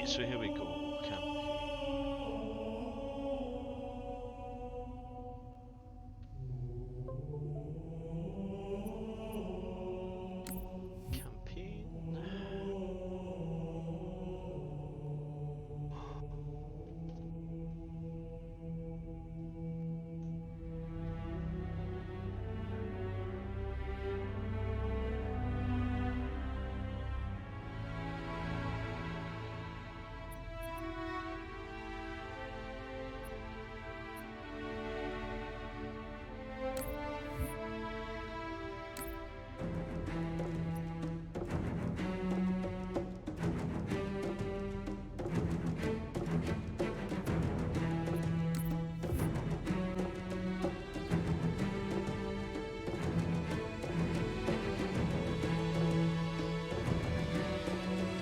Right, so here we go. Campaign.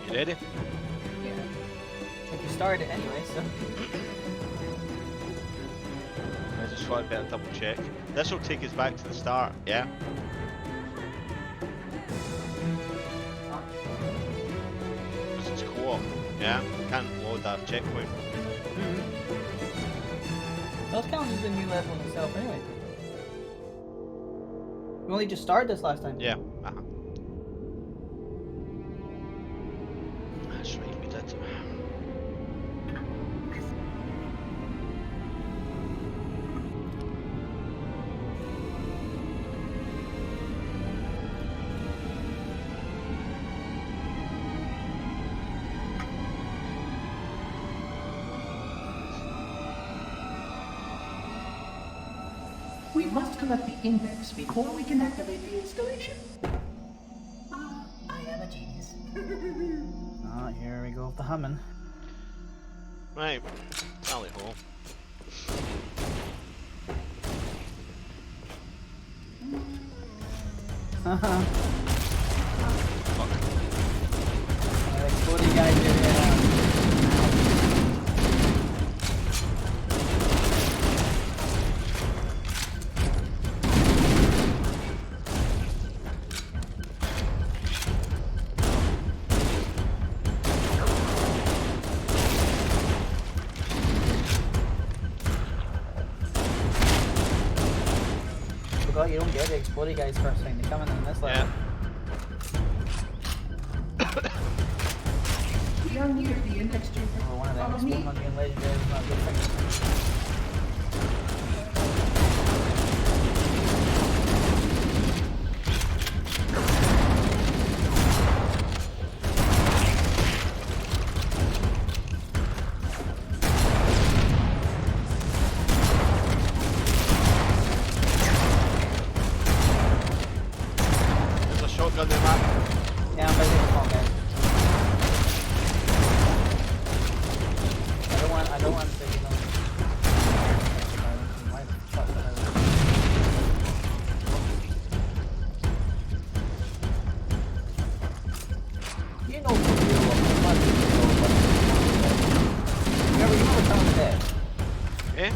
You ready? Yeah. I think you started it anyway, so. I just thought I'd better double check. This will take us back to the start, yeah? Because it's co-op, yeah? Can't load that checkpoint. Those counts as a new level in itself anyway. We only just started this last time. Yeah, That's right, we did. We must collect the index before we can activate the installation. I am a genius. Oh, here we go with the humming. Right, tally ho. Haha. Fuck. What do you guys do here? Forgot you don't get the explodey guys first thing. They come in this level. Yeah. We are near the index chamber. Or one of them Follow explode me. on you and legendary is not a good thing. There's a shotgun there, man. Yeah, I'm busy with all guys. I don't want to, you know. Why the fuck would I want- You know what you remember Shaun of the Dead? Eh? You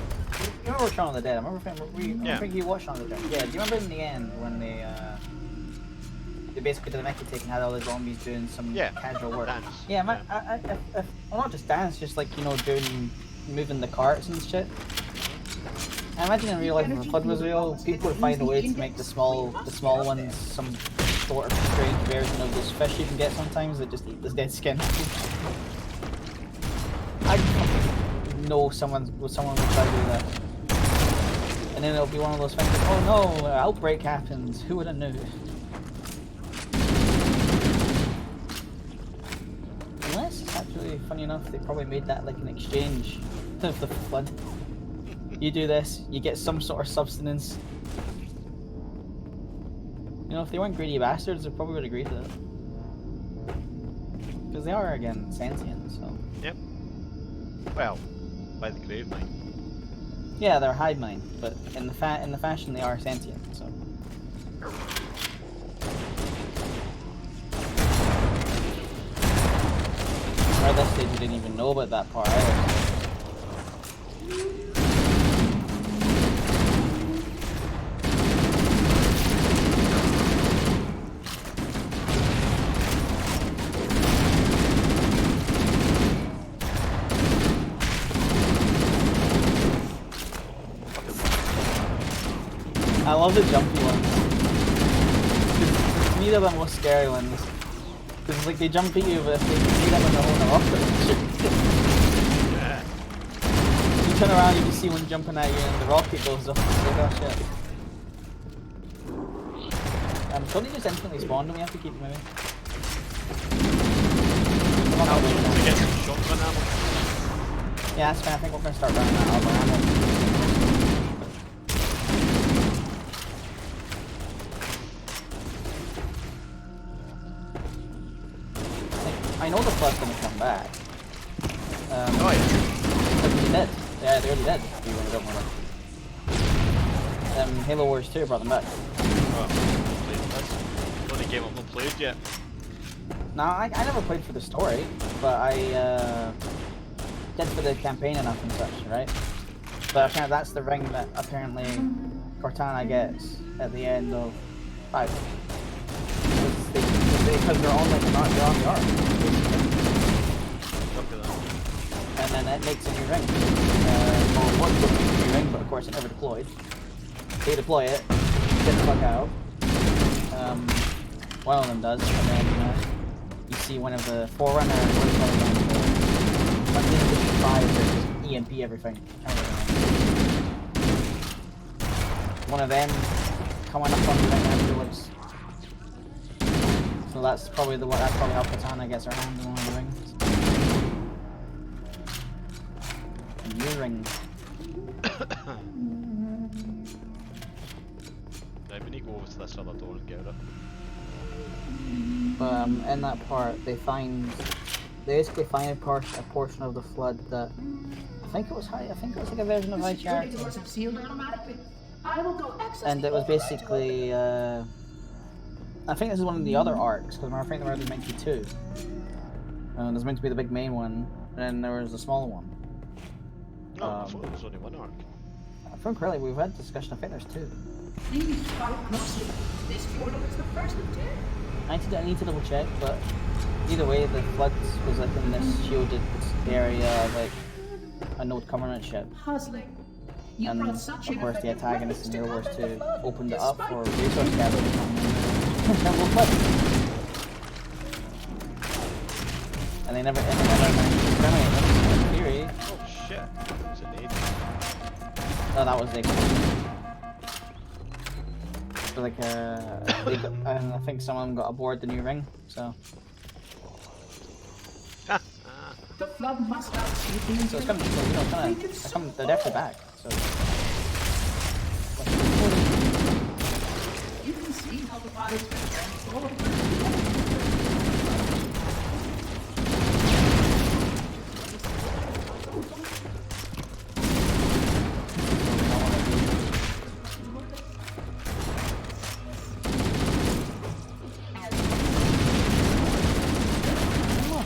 remember Shaun of the Dead? I remember Yeah. you watched Shaun of the Dead. Yeah, do you remember in the end when they basically did a mecha take and had all the zombies doing some Yeah, casual work? dance. Yeah, well, not just dance, just like, you know, moving the carts and shit. I imagine in real life, if the flood was real, people would find a way to make the small ones some sort of strange version of those fish you can get sometimes that just eat this dead skin. I know someone would try to do that, and then it'll be one of those things. Like, oh no, outbreak happens. Who would have known? Unless, actually, funny enough, they probably made that like an exchange of the flood. You do this, you get some sort of substance. You know, if they weren't greedy bastards, they probably would agree to that. Because they are, again, sentient, so... Yep. Well, by the grave mine. Yeah, they're hive mind, but in the fashion they are sentient, so... At this stage we didn't even know about that part either. love the jumpy ones. 'Cause to me they're the most scary ones. Because it's like they jump at you, but if they can see them in the whole rocket, Yeah. you turn around, you can see one jumping at you, and the rocket goes up. It's like, oh shit. Don't they just instantly spawn? Do we have to keep moving? How to get some shotgun ammo? Yeah, that's fine. I think we're gonna start running out of ammo. I know the flood's gonna come back. Oh yeah. But they did. Yeah, they already did. We really don't want to. Halo Wars 2 brought them back. Oh, that's the only game I've not played yet. No, I never played for the story, but I did for the campaign enough and such, right? But apparently that's the ring that apparently Cortana gets at the end of 5. Because they're on like they're on the arc, Look at that. and then it makes a new ring. Or was going to make a new ring, but of course it never deployed. They deploy it, get the fuck out. One of them does, and then you see one of the Forerunner, what do you call it again? Like the Edition 5 that just EMP everything. One of them coming up on the ring afterwards. So that's probably that's probably how Katana gets her hand on one of the rings. A new ring. Right, we need to go over to this other door and get it. In that part, they basically find a portion of the flood that I think it was like a version of High Charity. Doors have sealed automatically. I will go access And it was basically, I think this is one of the other arcs, because I think there was meant to be 2. There's meant to be the big main one, and then there was the smaller one. No, I thought there was only one arc. If I'm correctly, we've had discussion, I think there's 2. Please follow closely. This portal is the first of 2. I need to double check, but either way, the flood was like in this shielded area, like a Node Covenant ship. Puzzling. And of course the antagonists in Halo Wars 2 opened it up for resource gathering and we'll flip. And they never managed to terminate them, in theory. Oh shit. It's an aid. No, that was the so like and I think some of them got aboard the new ring, so. The flood must not see So it's coming, so, you know, they're definitely back, so. You can see how the body's been transformed.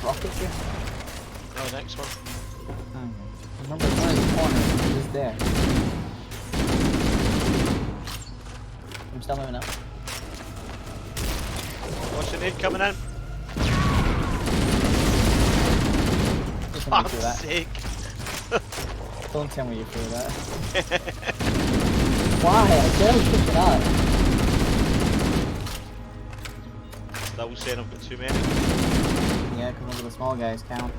Rockets here. No, next one. Remember, one in the corner is there. I'm still moving up. What's the need coming in? Just gonna do Fuck's that. sake. Don't tell me you feel that. Why? I barely picked it up. That was saying I've got too many. Yeah, because only the small guys count.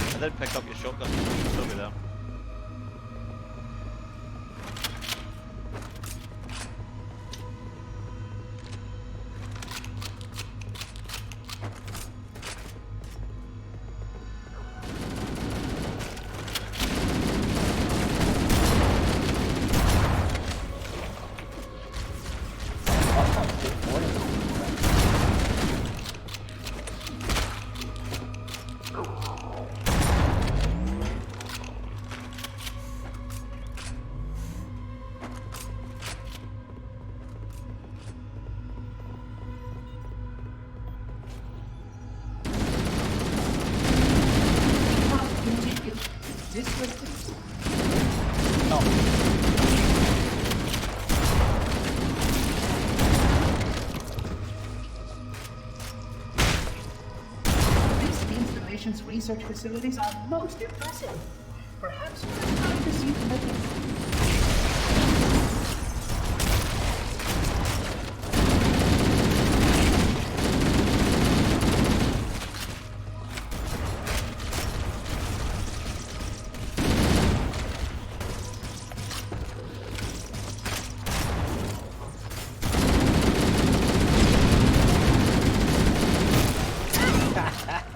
I did pick up your shotgun. You should still be there. research facilities are most impressive. Perhaps you have time to see the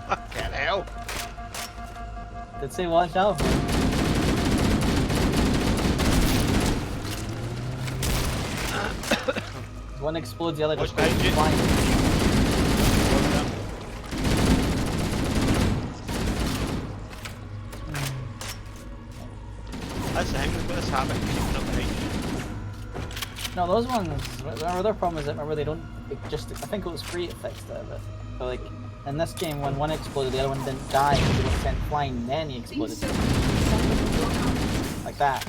Fucking hell. Did say watch out. One explodes, the other What's just goes behind you? flying. That's the thing, we've got this habit of keeping up behind you. No, those ones. Their problem is that remember they don't. It just I think it was free to fix that. But like in this game, when one exploded, the other one didn't die. He was sent flying, then he exploded like that.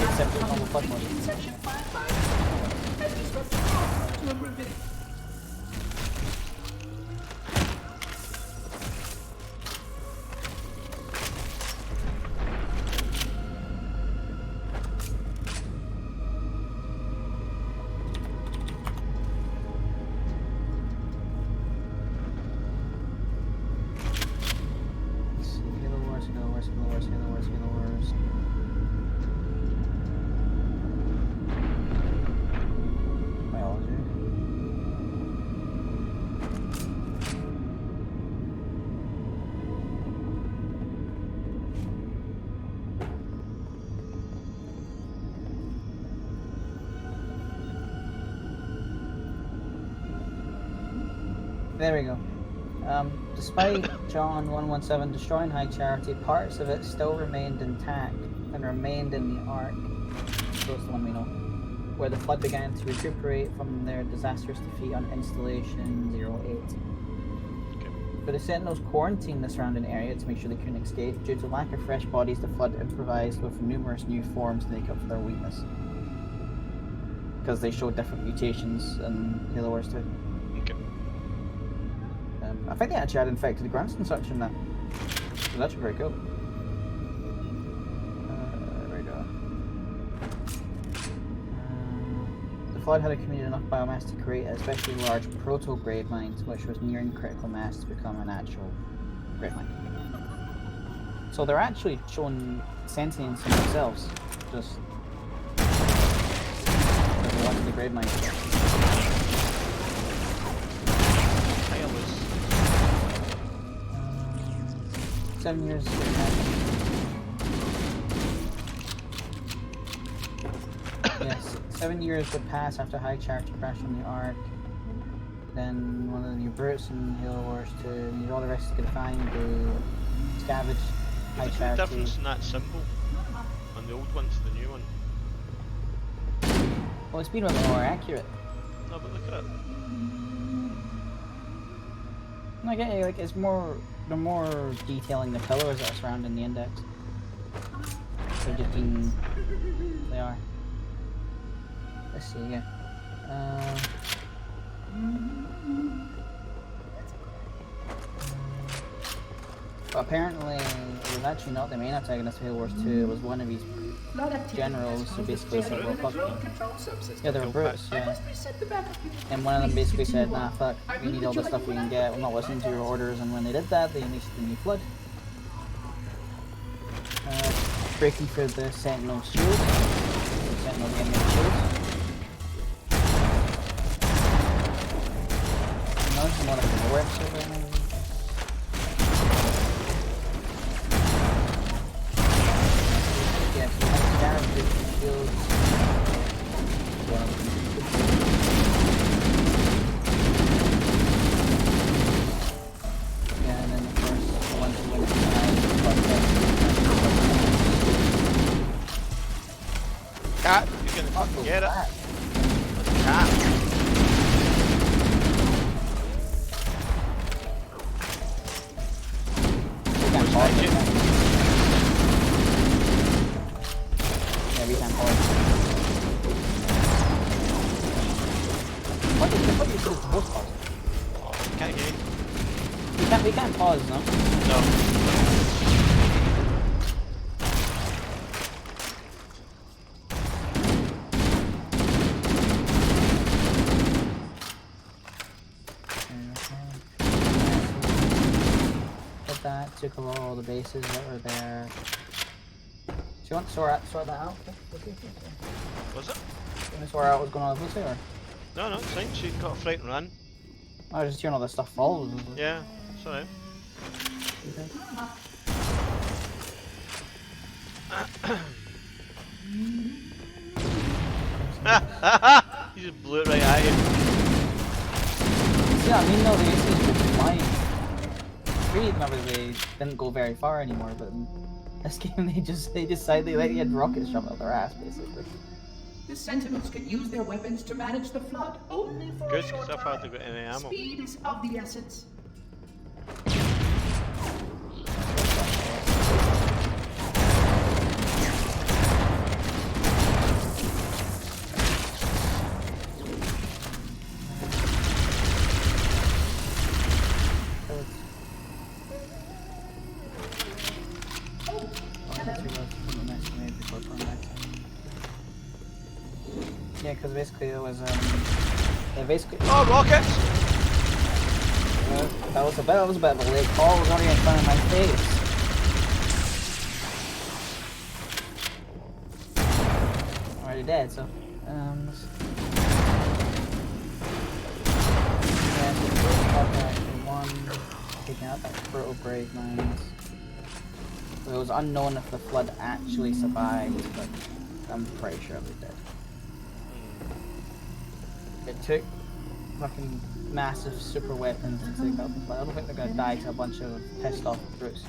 Except for normal flood mode. There we go. Despite John 117 destroying High Charity, parts of it still remained intact and remained in the Ark. So it's the one we know. Where the flood began to recuperate from their disastrous defeat on Installation 08. Okay. But the Sentinels quarantined the surrounding area to make sure they couldn't escape. Due to lack of fresh bodies, the flood improvised with numerous new forms to make up for their weakness. Because they showed different mutations in Halo Wars 2. Okay. I think they actually had infected grunts and such in that. So that's very cool. There we go. The flood had accumulated enough biomass to create a especially large proto-grave mine, which was nearing critical mass to become an actual grave mine. So they're actually showing sentience in themselves. Just because they wanted the grave mine. 7 years. Yes, 7 years would pass after High Charity crashed on the Ark. Then one of the new brutes in Halo Wars 2 need all the rest to find the scavenge High There's a Charity. difference in that symbol on the old one to the new one. Well, it's been a bit more accurate. No, but look at it. I get you, like it's more. They're more detailing the pillars that are surrounding the index. They're just being. They are. Let's see, yeah. But apparently, it was actually not the main antagonist of Halo Wars 2, it was one of these generals who basically said, well, fuck you. Yeah, they were brutes, yeah. And one of them basically said, nah, fuck, we need all the stuff we can get, we're not listening to your orders, and when they did that, they unleashed the new flood. Breaking through the Sentinel shield. Sentinel getting their shields. Another one of the worst of them. Yeah, so you have to damage the shields. Yeah, and then of course, the ones who went inside, Cat, you're gonna get it. Cat. Yeah, we can hold. What did you say it's the most part? Oh, can't get it. We can't pause, no? No. Get that, took over all the bases that were there. Do you want to sort that out? Okay. Was it? You want to sort out what's going on with Lucy, or? No, it's fine. She got a fright and ran. I was just hearing all this stuff fall. Yeah, sorry. Okay. You just blew it right at you. See what I mean though, they used to just flying. 3 remember they didn't go very far anymore, but in this game they decided they let you had rockets shoved up their ass basically. The Sentinels can use their weapons to manage the flood only for Good, a short because I've time. hardly got any ammo. Speed is of the essence. Yeah, because basically it was yeah, basically Oh, rockets! that was a bit of a late call. It was already in front of my face. I'm already dead, so let's- yeah, one taking out that proto grave mines. So it was unknown if the flood actually survived, but I'm pretty sure it was dead. It took fucking massive super weapons to take out the flood. I don't think they're gonna die to a bunch of pissed off brutes.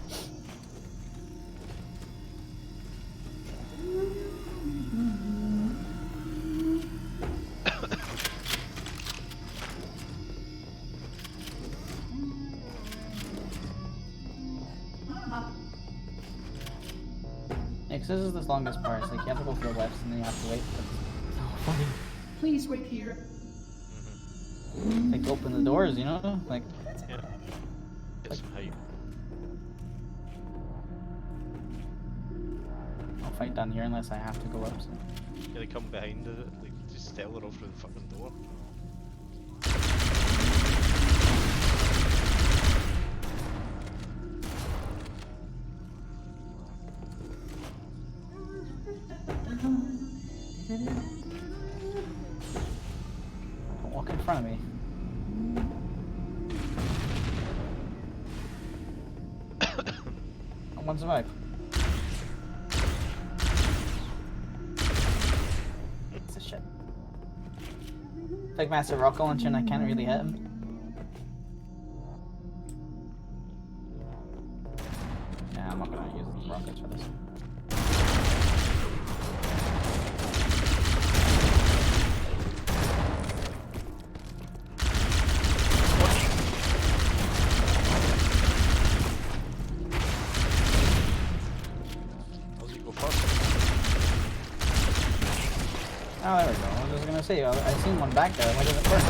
Yeah, 'cause this is the longest part. It's like you have to go for the left and then you have to wait. It's so funny. Please wait here. Like open the doors, you know? Like Yeah. Get some height. I'll fight down here unless I have to go up. So. Yeah, they come behind it, like just steal her off through the fucking door. Don't walk in front of me. One survived. It's a shit. Big massive rocket launcher and I can't really hit him. Yeah, I'm not gonna use the rockets for this. Oh, there we go. I was just gonna say, I seen one back there. Why didn't it work?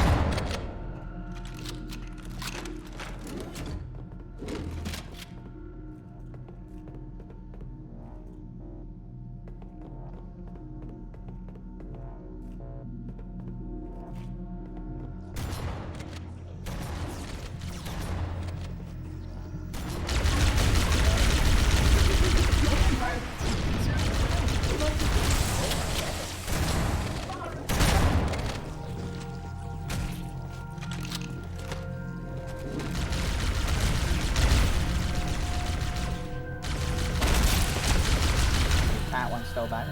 That one's still back.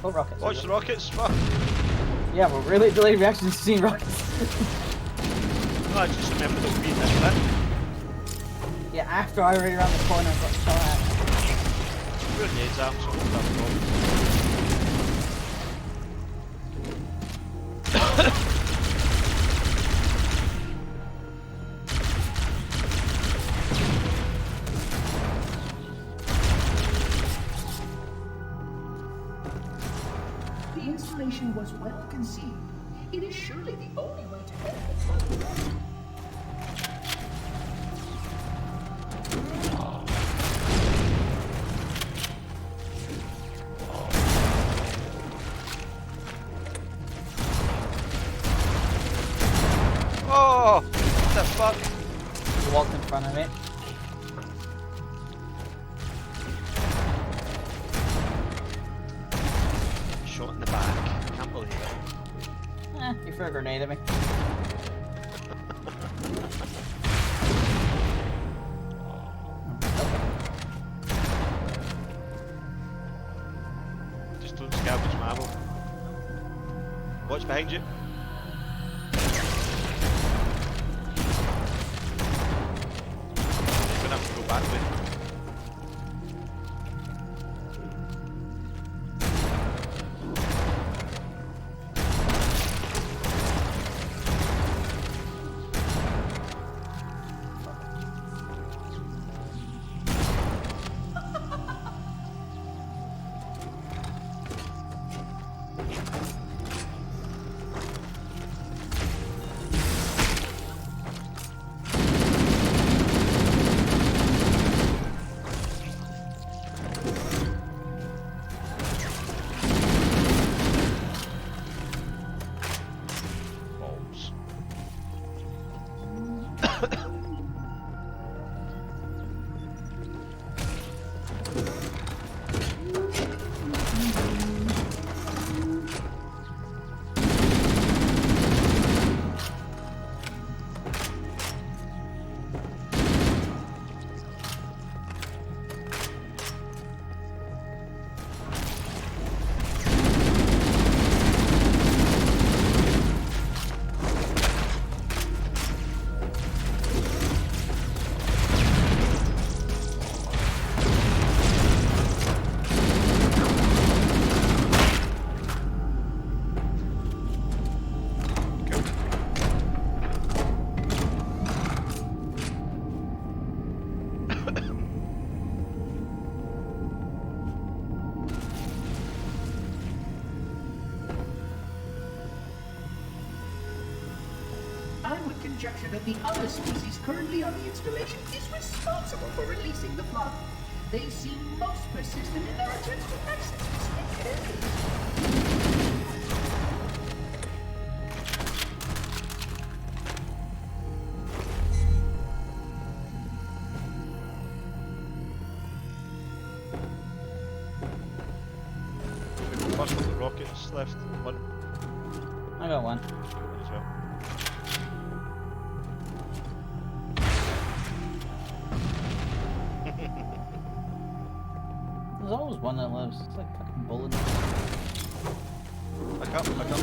Oh, rockets. Watch the rockets. Fuck. Yeah, we're really delayed reactions to seeing rockets. No, I just remember the beat this bit. Yeah, after I already around the corner and got shot at. Grenades out, so that's wrong. The installation was well conceived. It is surely the only way to end the flood. Oh! What the fuck? He walked in front of me. Shot in the back. Can't believe it. He threw a grenade at me. Just don't scavenge my ammo. Watch behind you. You're gonna have to go back with. Balls. I would conjecture that the other species currently on the installation is responsible for releasing the flood. They seem most persistent in their attempts to access this area. First of the rockets left. One. I got one. As well. There's always one that lives. It's like fucking bullets. Back up, back up.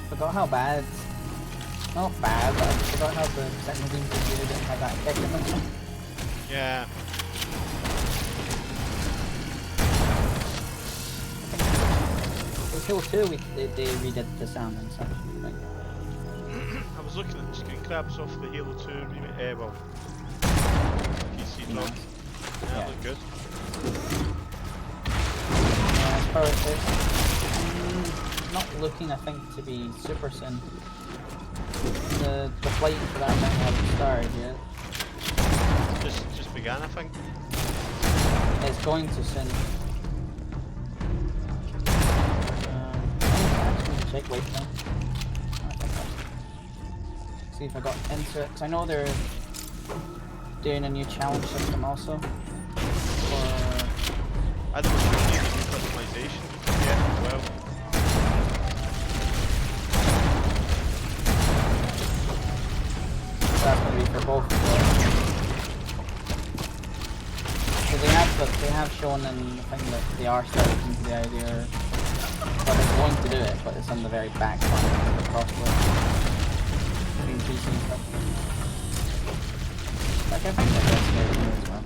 Forgot how bad. Not bad, but I forgot how the second team didn't have that kick in them. Yeah. With Hill 2, they redid the sound and such. Like, I was looking at the screen grabs off the Halo 2 well, PC drop. Yeah, Yeah. it looked good. yeah, as far as this, not looking, I think, to be super soon. The flight for that thing hasn't started yet. Just began, I think. It's going to soon. take weight now. See if I got into it, because I know they're doing a new challenge system also. For... I think we should need a new customization as well. That's going to be for both. So they have shown in the thing that they are starting into the idea, but they're going to do it, but it's on the very back line of the crossword. Between PC and stuff. Like I think that's very good as well.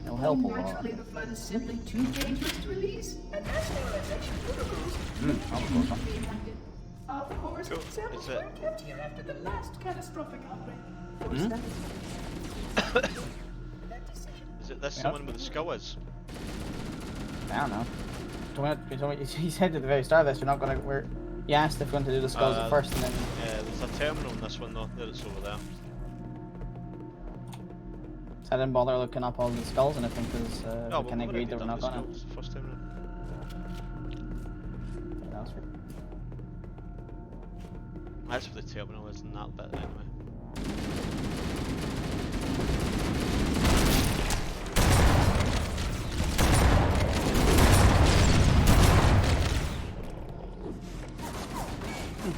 It'll help a lot. Naturally, the flood is simply too dangerous to release, and as sterilization protocols of course, Cool. samples Is it- were kept here after the last catastrophic outbreak. Is it this Yep. the one where the skull is? I don't know. He said at the very start of this, you're not going to. You asked if we want to do the skulls at first, and then. Yeah, there's a terminal in this one though. There it's over there. So I didn't bother looking up all the skulls and everything because Oh, we kind of agreed that we're not going to. It's the first terminal. That's where the terminal is in that bit anyway.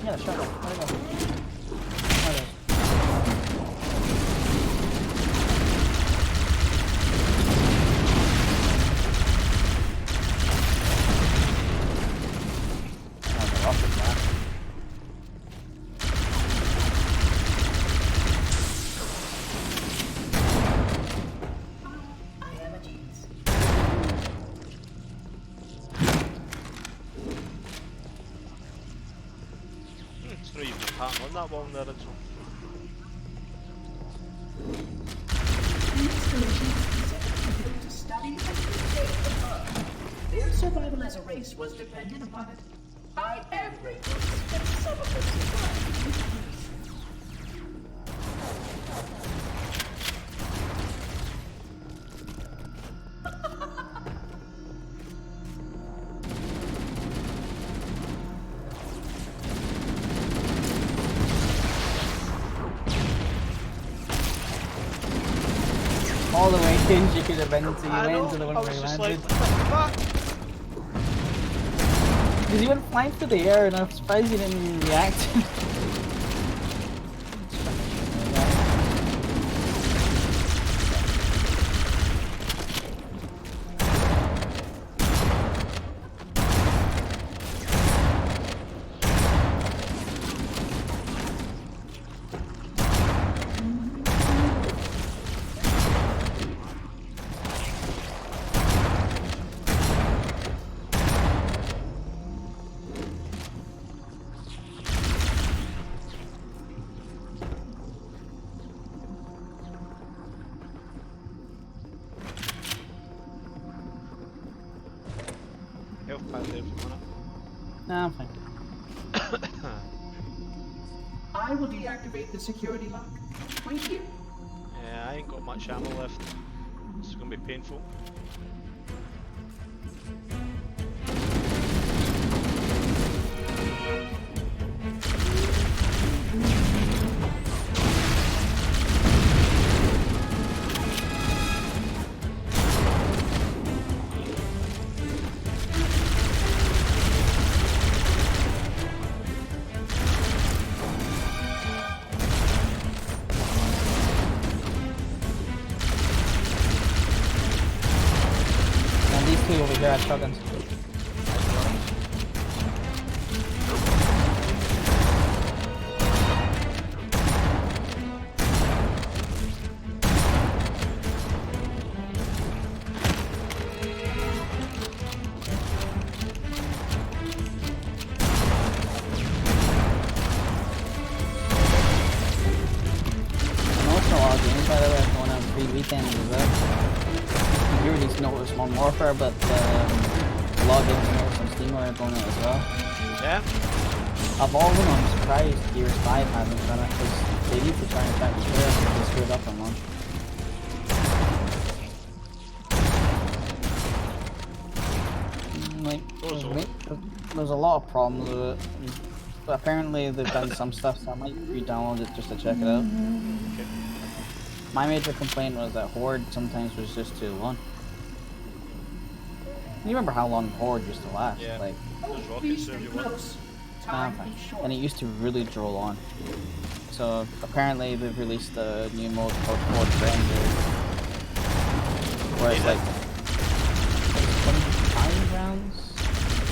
Yeah, sure. Where'd it go? There it is. Oh, the rocket back. I have a chance. It's not even a pattern on that wall in the original. The installation is specifically built to study and create the flood. Their survival as a race was dependent upon it. I am grateful that some of them survived with peace. All the way in, you could have been to you I went know, into the one I where was you just landed. like, what the fuck? Because you went flying through the air and I'm surprised you didn't react. Health pack there for a minute. Nah, I'm fine. I will deactivate the security lock. Wait here. Yeah, I ain't got much ammo left. This is gonna be painful. And these two over here have shotguns. I know it's not a lot of games by the way, going on free weekends as well. You released Notice Modern Warfare, but a lot of games on Notice on Steam are going out as well. Yeah? Of all of them, I'm surprised Gears 5 hasn't done it, because they need to try and attack the player if they screwed up on one. there's a lot of problems with it. But apparently they've done some stuff, so I might re-download it just to check it out. Okay. My major complaint was that Horde sometimes was just too long. You remember how long Horde used to last? Yeah. Like, Those rockets serve you well. and it used to really droll on. So apparently they've released a new mode called Horde Ranger, where it's like 25 rounds,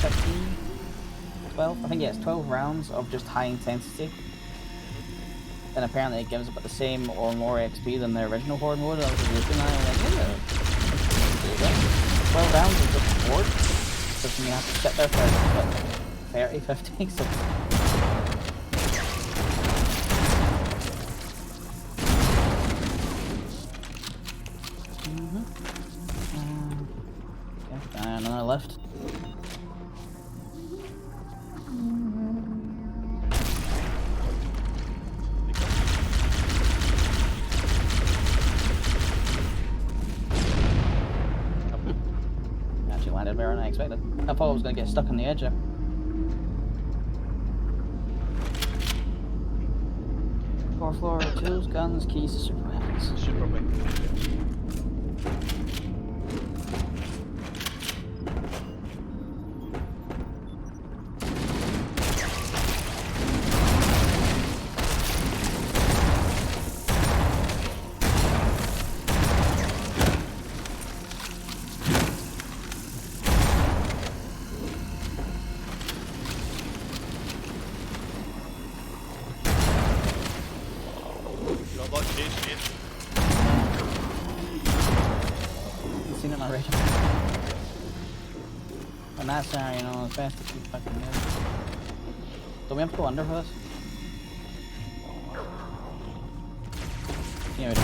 15, 12. I think yeah, it's 12 rounds of just high intensity. And apparently it gives about the same or more XP than the original Horde mode. I was just looking at it and like, yeah, 12 rounds of just Horde. So then you have to sit there for like 30, 50. So. Okay, and another left. Actually landed better than I expected. I thought I was going to get stuck on the edge there. Fourth floor, tools, guns, keys to super weapons. Super weapon. You got a lot of case, mate. I've seen it on my radar. And that's how, you know, it's best to keep fucking moving. Do we have to go under for this? Yeah, we do.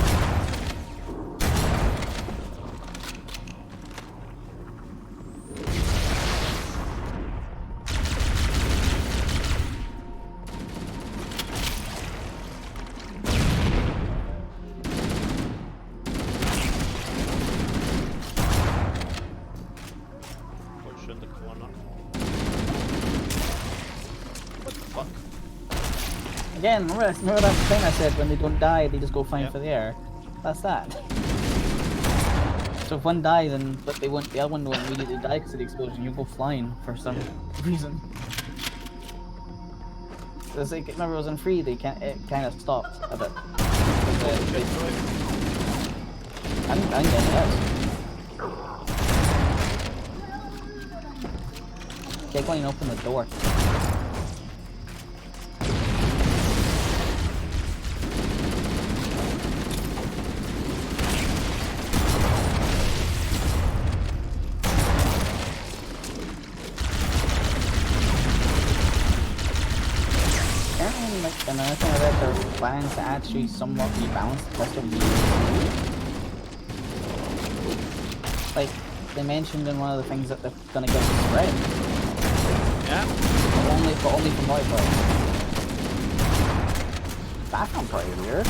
Push in the corner. What the fuck? Again, remember that thing I said, when they don't die, they just go flying Yep. for the air? That's that. So if one dies, but they won't, the other one won't immediately die because of the explosion, you go flying for some reason. It's like, remember it was on free, it kind of stopped a bit. I didn't get any hits. Okay, go and open the door. Apparently, like, another thing I read, they're planning to actually somewhat rebalance the rest of the like, they mentioned in one of the things that they're gonna give us spread. Yeah. But only for multiplayer. That sounds pretty weird.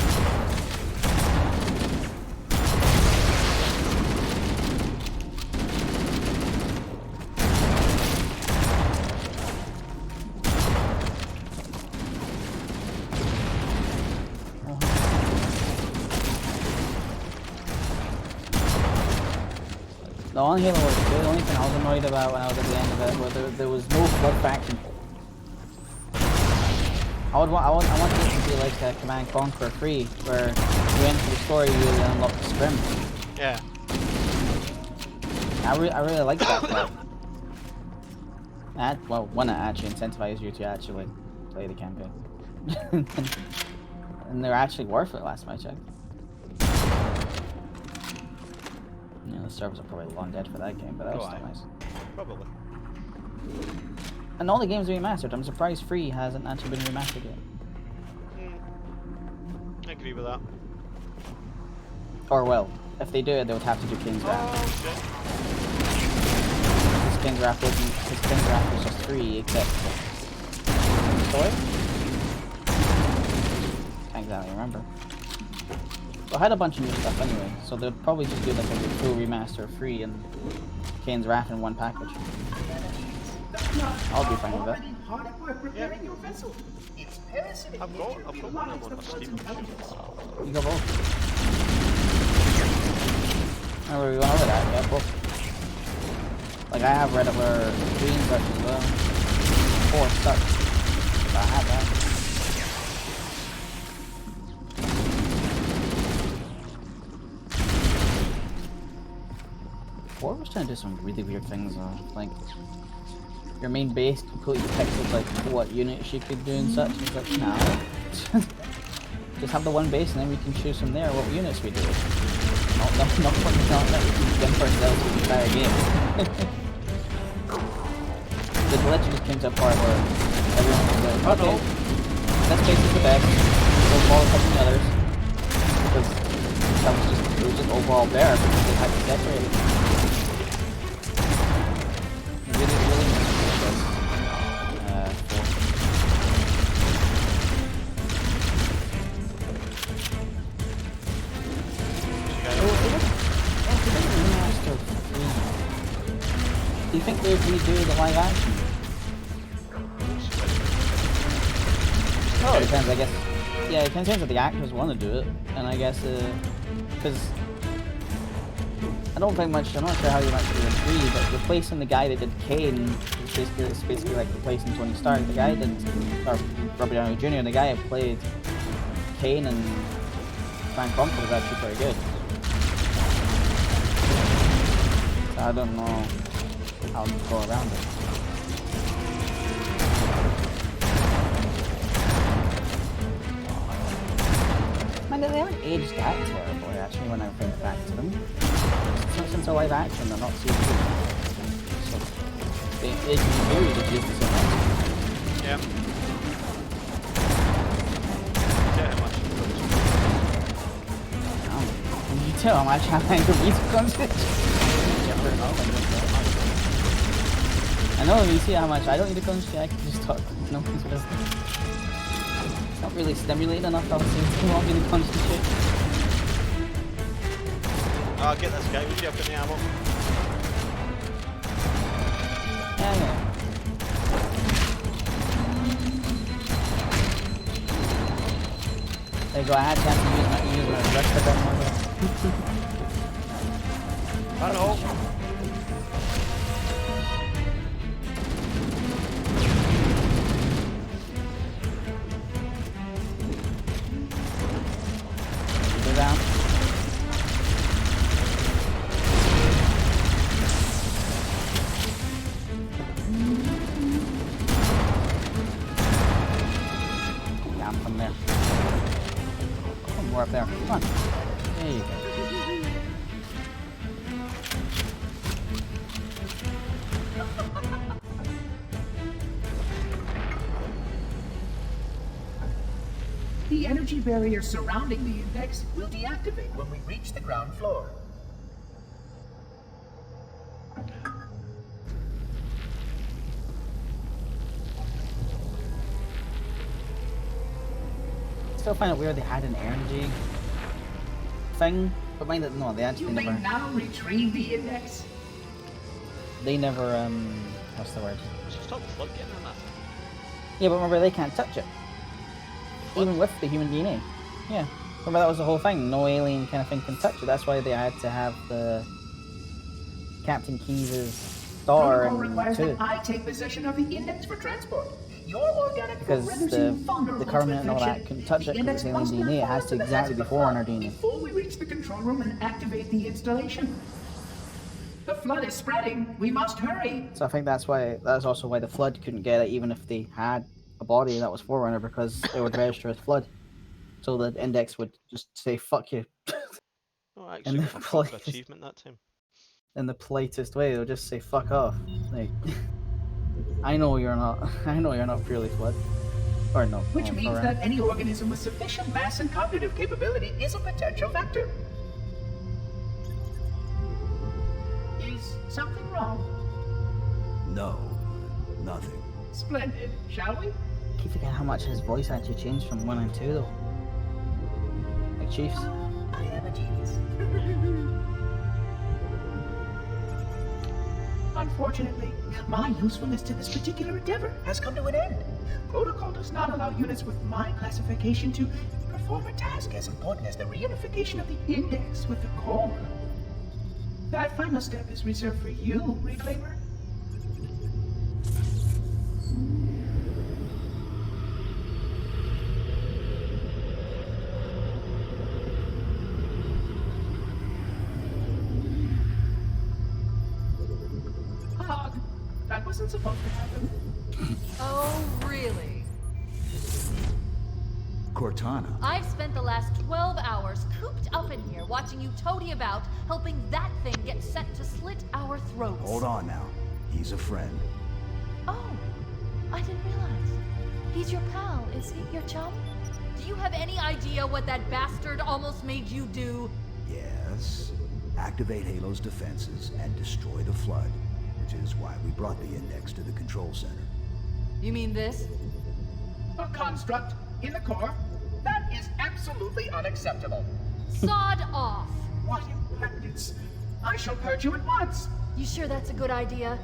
The only Halo was good. The only thing I was annoyed about when I was at the end of it was there was no blood faction. I want it to be like a Command Conquer 3, where you enter the story, you unlock the scrim. Yeah. I really like that part. Well, one, it actually incentivizes you to actually play the campaign. And they're actually worth it last time I checked. Yeah, the servers are probably long dead for that game, but that was still nice. Probably. And all the games are remastered. I'm surprised 3 hasn't actually been remastered yet. I agree with that. Or well, if they do it, they would have to do King's Wrath. Oh shit. Because King's Wrath was just 3, except story? Can't exactly remember. Well, I had a bunch of new stuff anyway, so they'll probably just do like a full remaster of 3 and Kane's Wrath in one package. I'll be fine with it. Already hard at work repairing your vessel. Its parasitic I've got one of them on my Steam machine. You got both. Remember we went over that, yeah, both. Like I have red alert green such as well. 4 stuck. But I have that. War was trying to do some really weird things though. Like your main base completely pixels like what units you could do and such. It's like no. Just have the one base and then we can choose from there what units we do. Not that we can jump ourselves with the entire game. The glitch just came to a part where everyone was like, okay, this base is the best, we'll follow a couple of the others. Because that was just, it was just overall better because they had to separate it. Really nice this. Do you think they would redo the live action? Oh, it depends, I guess. Yeah, it depends if the actors want to do it, and I guess, because I don't think much. I'm not sure how you actually agree, but replacing the guy that did Kane is basically like replacing Tony Stark. The guy did, or Robert Downey Jr. The guy who played Kane and Frank Crumple was actually pretty good. So I don't know how to go around it. Man, they haven't aged that terribly actually when I think back to them. Since a live action, they're not CG. So they aged very just so much. Yeah. Yeah, much. Can you tell how much I like the music concept? I know, you see how much I don't need to concentrate, I can just talk. No one's listening. It's not really stimulating enough, I would say, to want me to concentrate. Oh, get this guy, would you have any ammo? Yeah. There you go, I had time to use my rest of that one. Hello! Go down. Yeah, I'm from there. Oh, more up there. Come on. There you go. The energy barrier surrounding the index will deactivate when we reach the ground floor. Still find it weird they had an energy thing, but mind that no, they actually You may never. now retrieve the index. They never what's the word? So stop the flood getting in that. Yeah, but remember they can't touch it. Even with the human DNA. Yeah. Remember that was the whole thing. No alien kind of thing can touch it. That's why they had to have the Captain Keyes' daughter Protocol and requires two. that I take possession of the index for transport. Your organic Because the Covenant and all that couldn't touch it because it's alien DNA. It has to exactly be foreigner DNA. Before we reach the control room and activate the installation. The flood is spreading. We must hurry. So I think that's also why the Flood couldn't get it even if they had a body that was Forerunner, because it would register as Flood. So the index would just say fuck you Oh, I actually got a proper achievement that time. in the politest way. They'll just say fuck off. Like I know you're not purely Flood. Or no. Which means Forerunner. that any organism with sufficient mass and cognitive capability is a potential vector. Is something wrong? No, nothing. Splendid, shall we? I keep forgetting how much his voice actually changed from 1 and 2 though. Like Chiefs. I am a genius. Unfortunately, my usefulness to this particular endeavor has come to an end. Protocol does not allow units with my classification to perform a task as important as the reunification of the index with the core. That final step is reserved for you, Reclaimer. That wasn't supposed to happen. Oh, really? Cortana. I've spent the last 12 hours cooped up in here watching you toady about, helping that thing get set to slit our throats. Hold on now. He's a friend. Oh, I didn't realize. He's your pal, is he? Your chum? Do you have any idea what that bastard almost made you do? Yes. Activate Halo's defenses and destroy the Flood, which is why we brought the index to the control center. You mean this? A construct in the core? That is absolutely unacceptable. Sod off! What impertinence! I shall purge you at once! You sure that's a good idea?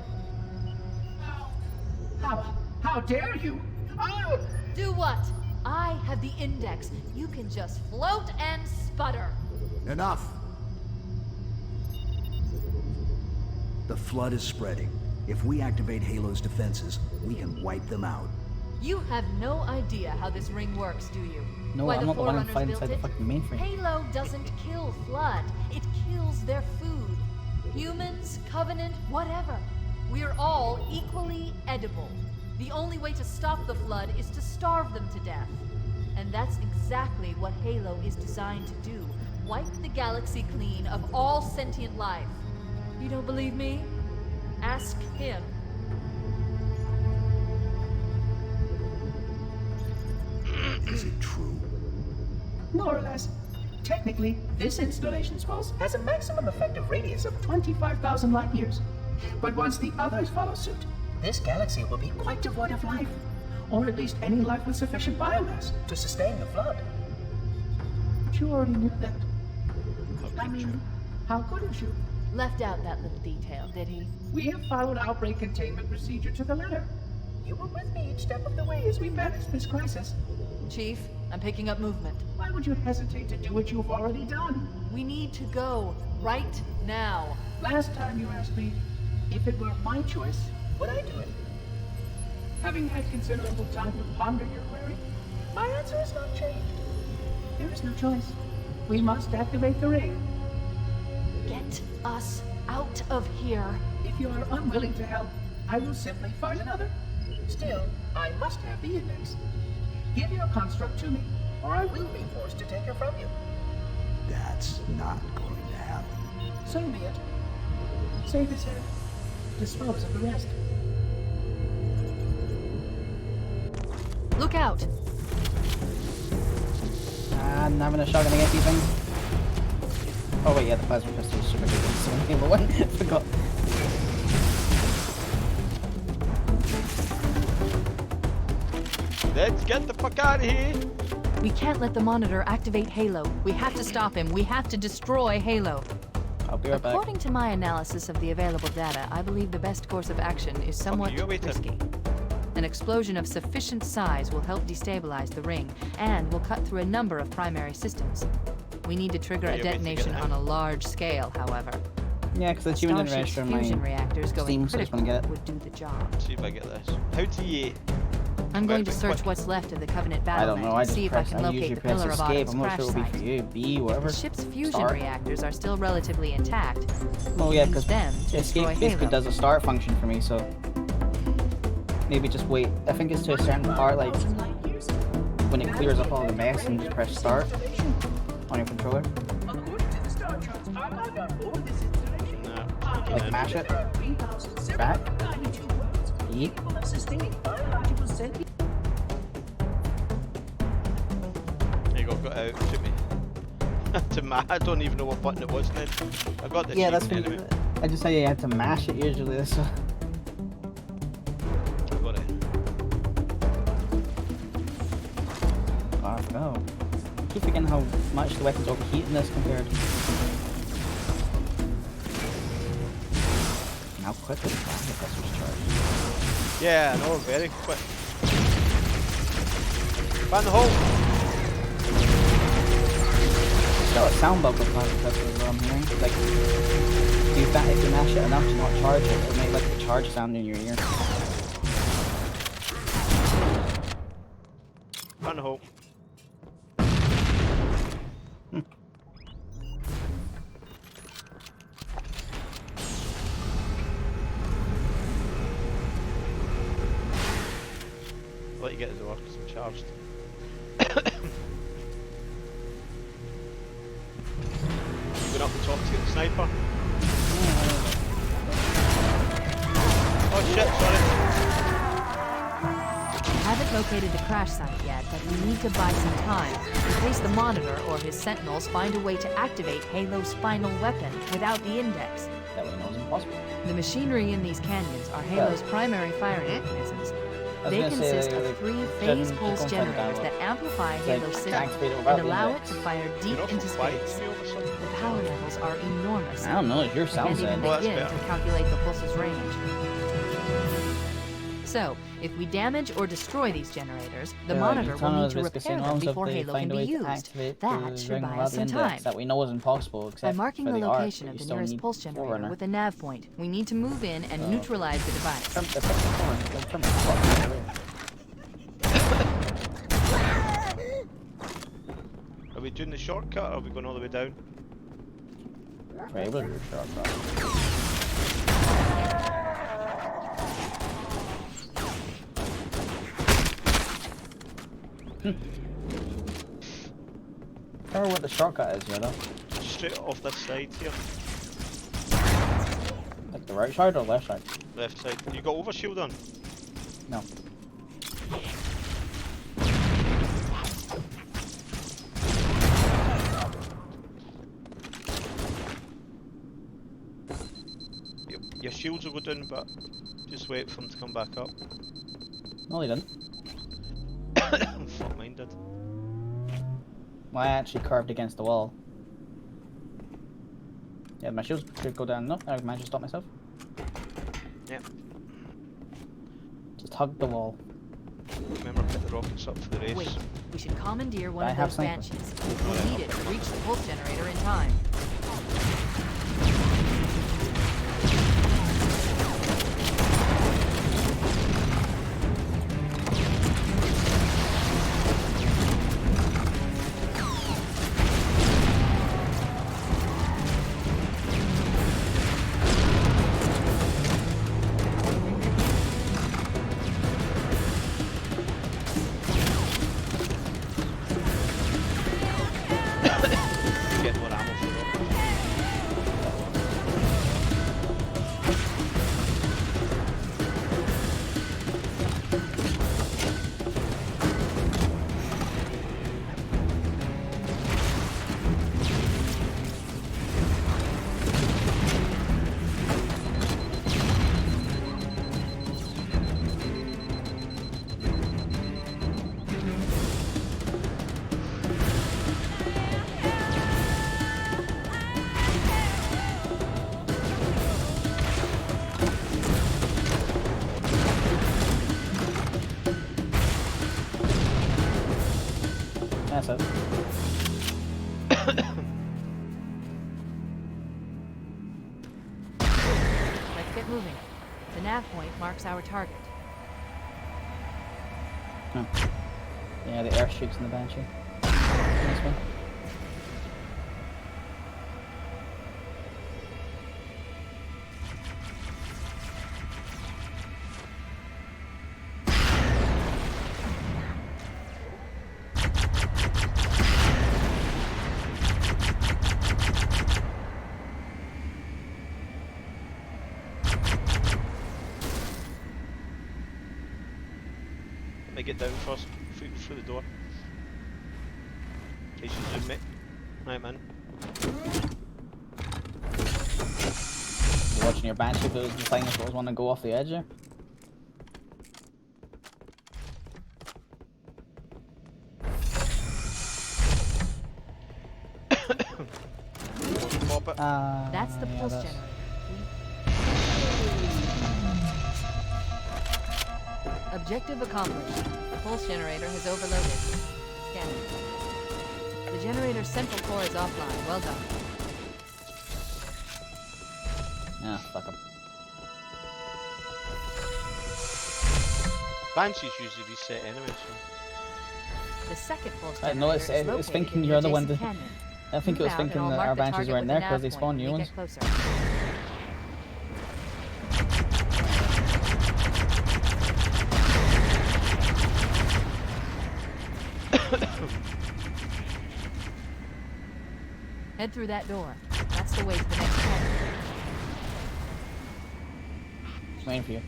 How dare you? Oh! Do what? I have the index. You can just float and sputter. Enough! The Flood is spreading. If we activate Halo's defenses, we can wipe them out. You have no idea how this ring works, do you? No, Why I'm not the one Forerunners flying built inside the it? fucking mainframe. Halo doesn't kill Flood. It kills their food. Humans, Covenant, whatever. We're all equally edible. The only way to stop the Flood is to starve them to death. And that's exactly what Halo is designed to do. Wipe the galaxy clean of all sentient life. You don't believe me? Ask him. Is it true? More or less. Technically, this installation's pulse has a maximum effective radius of 25,000 light years. But once the others follow suit, this galaxy will be quite devoid of life. Or at least any life with sufficient biomass to sustain the Flood. But you already knew that. I mean, how couldn't you? Left out that little detail, did he? We have followed outbreak containment procedure to the letter. You were with me each step of the way as we managed this crisis. Chief, I'm picking up movement. Why would you hesitate to do what you've already done? We need to go right now. Last time you asked me, if it were my choice, would I do it? Having had considerable time to ponder your query, my answer has not changed. There is no choice. We must activate the ring. Get us out of here. If you are unwilling to help, I will simply find another. Still, I must have the index. Give your construct to me, or I will be forced to take her from you. That's not going to happen. So be it. Save his head. Dispose of the rest. Look out! I'm having a shotgun against these things. Oh wait, yeah, the plasma pistol is super good. So Halo 1, forgot. Let's get the fuck out of here! We can't let the monitor activate Halo. We have to stop him. We have to destroy Halo. I'll be right back. According to my analysis of the available data, I believe the best course of action is somewhat you waiting? risky. An explosion of sufficient size will help destabilize the ring, and will cut through a number of primary systems. We need to trigger Okay, a you're waiting to get detonation out. on a large scale, however. Yeah, because the achievement didn't Starship's register fusion my reactors going Steam, so I just critical wanna get it. would do the job. See if I get this. How do you... I'm going to Quick, search quick. what's left of the Covenant I battle don't know, net I and just see if I press, can I locate usually the press Pillar of escape, Autumn's I'm not crash sure it'll be site. for you, B, If whatever. the ship's fusion Start. reactors are still relatively intact, Well, we yeah, use because them to escape destroy basically Halo. does a start function for me, so maybe just wait. I think it's to a certain part, like when it clears up all the mess and just press start on your controller. According to the star charts archived on board this installation, No. Like mash it. Back. Eat. capable of sustaining biological sentience. There you go, got out. Took me. I don't even know what button it was then. I got this. Yeah, that's anyway. when I just saw you had to mash it usually. That's I got it. oh no. I keep forgetting how much the weapons overheat in this compared. Now how quickly the this was charged. Yeah, I know, very quick. Find the hole! It's got a sound bug with plasma crystals as well, I'm hearing. Like, if you mash it enough to not charge it, it'll make like the charge sound in your ear. Find the hole. I'll let you get to the door because I'm charged. Going up the top to get the sniper. Oh shit, sorry. I haven't located the crash site yet, but we need to buy some time in case the Monitor or his Sentinels find a way to activate Halo's final weapon without the index. That way no one's impossible. The machinery in these canyons are Halo's primary firing mechanisms. They gonna say, consist of like, 3 phase just pulse confirm generators that that amplify Like, Halo's signal activate it and without the allow it index. to fire deep You're not into fighting space. me over something? The power levels are enormous. I don't know, it's your I sound can't even set. Well, that's begin better. to calculate the pulse's range. So, if we damage or destroy these generators, the Monitor will need to repair them before Halo can be used. That should buy us some time. That we know is impossible, By except marking for the the arc, location but of you the still nearest need pulse generator Forerunner. with a nav point, we need to move in and neutralize the device. Are we doing the shortcut or are we going all the way down? Right, we'll do a shortcut. I remember what the shortcut is, Yoda. Straight off this side here. Like the right side or left side? Left side. You got overshield on? No. Your shields will go down, but just wait for them to come back up. No, they didn't. Fuck, mine did. Well, I actually curved against the wall. Yeah, my shields could go down. No, I managed to stop myself. Yeah. Just hug the wall. Remember, put the rockets up for the race. Wait, we should commandeer one I of have those sniper. Banshees. We'll need it to reach the pulse generator in time. Get more ammo for the rockets. That's it. Let's get moving. The nav point marks our target. No. Yeah, the airstreaks in the Banshee. This one. Let me get down first, through the door. In case you zoom me. Right, man. You're watching your Banshee if it was the thing if it was one to go off the edge there. Pop it. That's the Yeah, pulse that's- generator. Objective accomplished. The pulse generator has overloaded. Scanning. The generator's central core is offline. Well done. Ah, fuck 'em. Banshees usually reset anyway, so. The second pulse Right, generator no, is it's located thinking in the you're the one adjacent that- canyon. I think it Move was out and thinking I'll that mark our the banshees target weren't with there a because they nav spawned point new when we ones. get closer. Head through that door. That's the way to the next canyon. Waiting for you.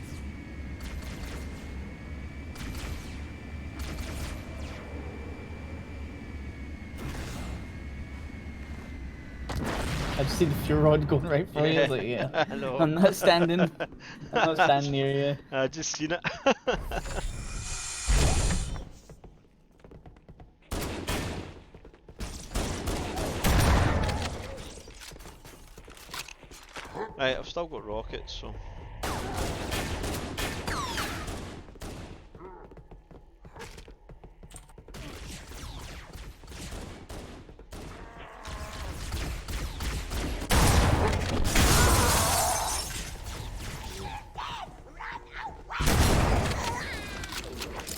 I just see the fuel rod going right for you. I was like, yeah. I know. I'm not standing. I'm not standing near you. I just seen it. Right, I've still got rockets, so.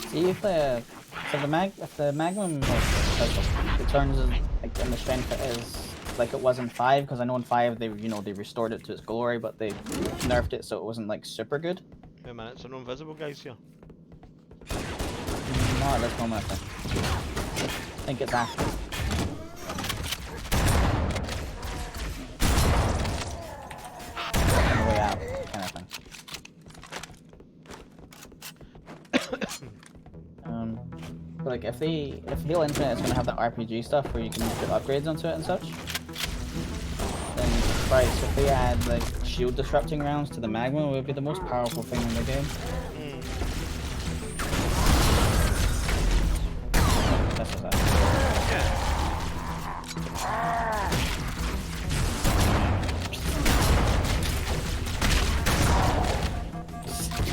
See if the magnum like, returns like in the strength it is like it was in 5, because I know in 5 they they restored it to its glory, but they nerfed it so it wasn't like super good. Wait a minute, it's an invisible guys here. Not at this moment, I think it's after. On the way out, kind of thing. But like if Halo Infinite is gonna have the RPG stuff where you can put upgrades onto it and such, then right, so if they add like shield disrupting rounds to the magma, it would be the most powerful thing in the game. That's what's that.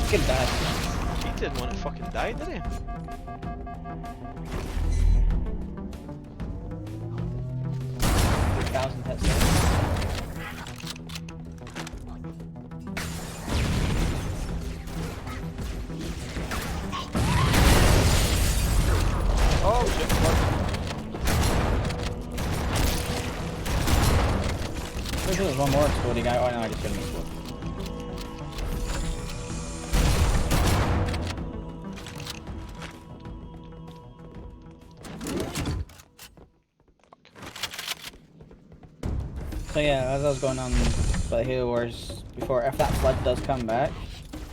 Good die. He didn't want to fucking die, did he? 1,000 hits. Oh shit, fuck. There's one more exploding guy. Oh no, I just killed him explode. So yeah, as I was going on the Halo Wars before, if that flood does come back,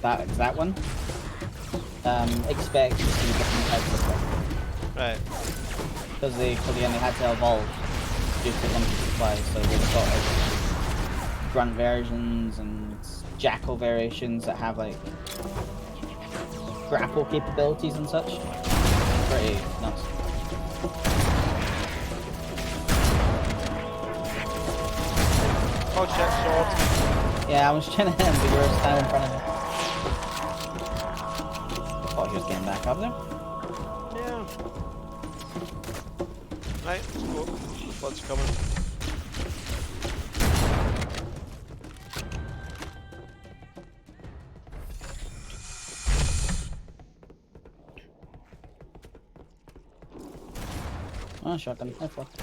that one, expect to see different types of stuff. Right. Because they had to evolve due to limited supply, so they've got like grunt versions and jackal variations that have like grapple capabilities and such. Pretty nuts. Oh shit, sword. Yeah, I was trying to hit him, but you were standing in front of me. I thought he was getting back up there. Yeah. Right, let's go. Blood's coming. Oh, shotgun. I fucked.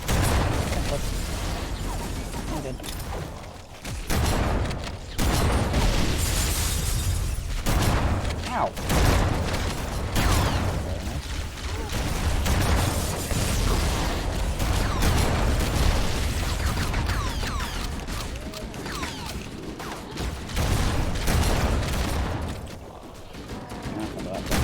I'm good. Ow. Very nice. Nothing about that.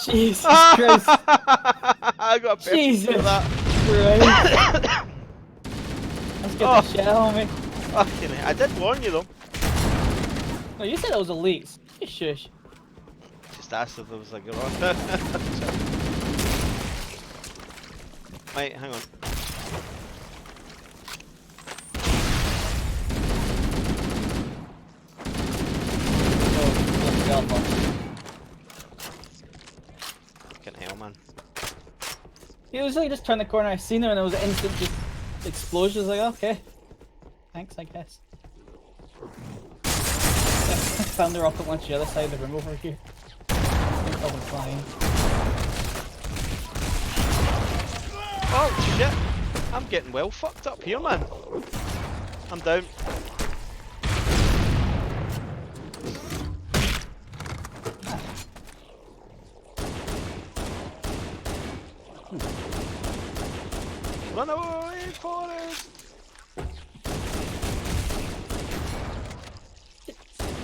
Jesus Christ! I got a pepper Jesus for that. Christ! Let's get Oh. the shit on me. Fucking hell. I did warn you though. No, you said it was elites. You shush. Just just asked if there was a garage. Wait, hang on. Fucking hell, man. It was like just turned the corner, I seen her and it was instant just explosions, like okay. Thanks, I guess. Found the rocket launcher the other side of the room over here. I was flying. Oh shit! I'm getting well fucked up here, man. I'm down. Run away, Forrest!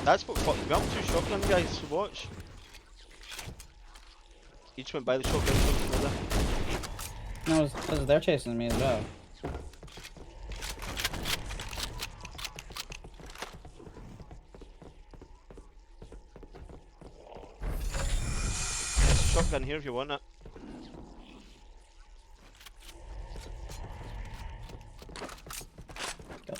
That's what fucked me up. 2 shotgun guys, so watch. Each went by the shotgun together. No, it's because they're chasing me as well. There's a shotgun here if you want it. Go.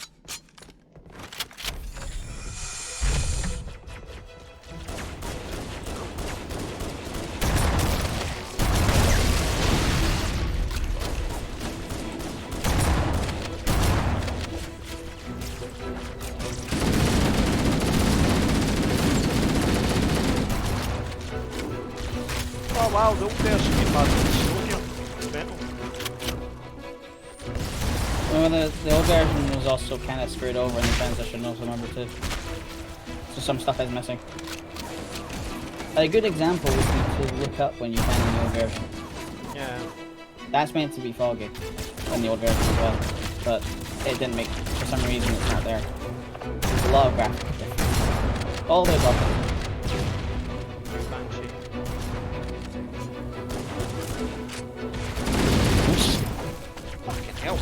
Oh wow, the old bear should be bad with the snow here. It's metal. Well, the old version was also kind of screwed over in the transition also, number 2. So some stuff is missing. A good example would be to look up when you can in the old version. Yeah. That's meant to be foggy in the old version as well, but it didn't make, for some reason it's not there. There's a lot of graphics difference. All those options. Banshee. Fucking hell.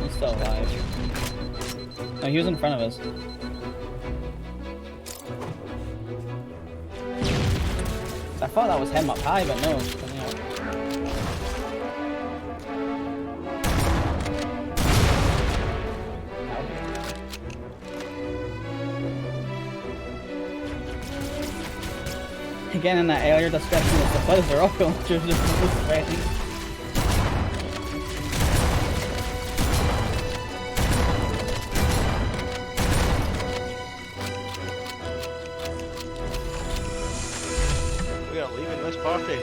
He's still alive. No, he was in front of us. I thought that was him up high, but no. Again, in that earlier discussion with the fuzz, the rocket launcher just threatening. We are leaving this party.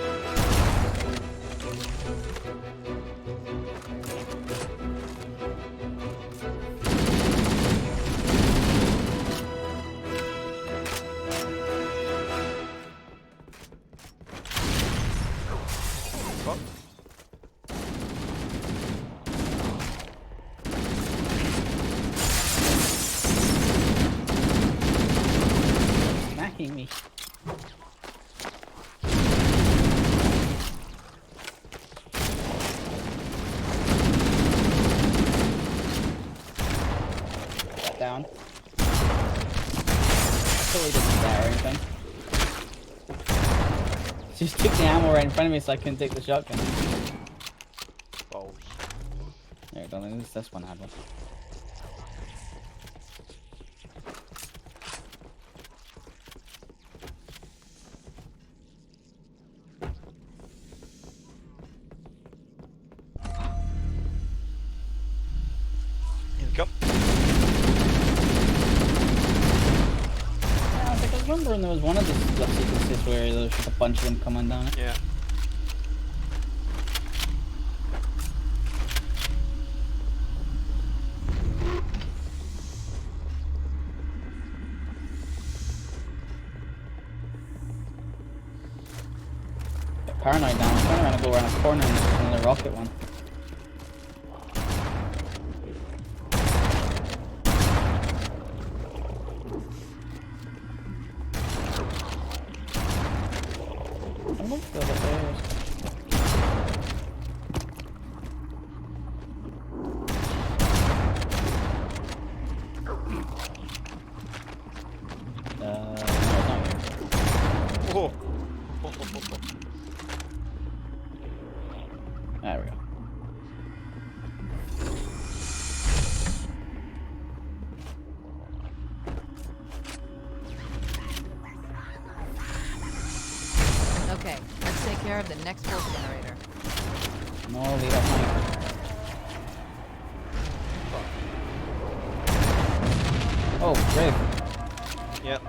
Fuck. Smacking me. That down. Totally didn't die or anything. She just took the ammo right in front of me so I couldn't take the shotgun. Balls. There, don't think this one had one. Here we go. Yeah, I was wondering there was one of the split sequences where there was just a bunch of them coming down it. Yeah. Get paranoid now. I'm trying to go around a corner and there's another rocket one. I don't feel that there is. care of the next pulse generator. No, leave it money. Oh, Riv. Yep.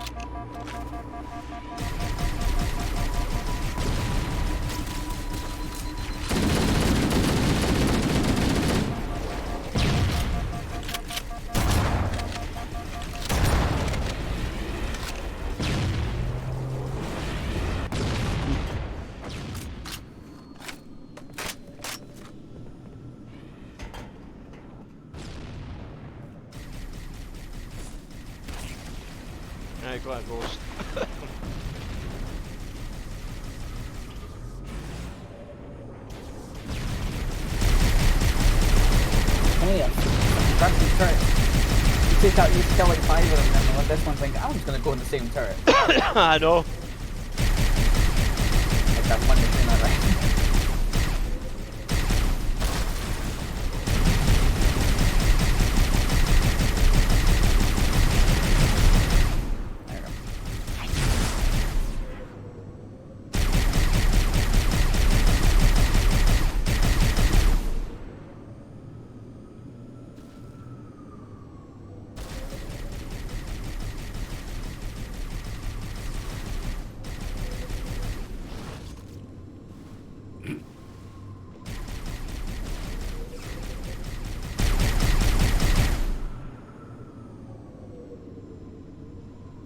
Right, got a ghost. Oh yeah. That's the turret. You kill like 5 of them, and then when this one's like, I'm just gonna go in the same turret. I know. Like that one machine, that right? There we go.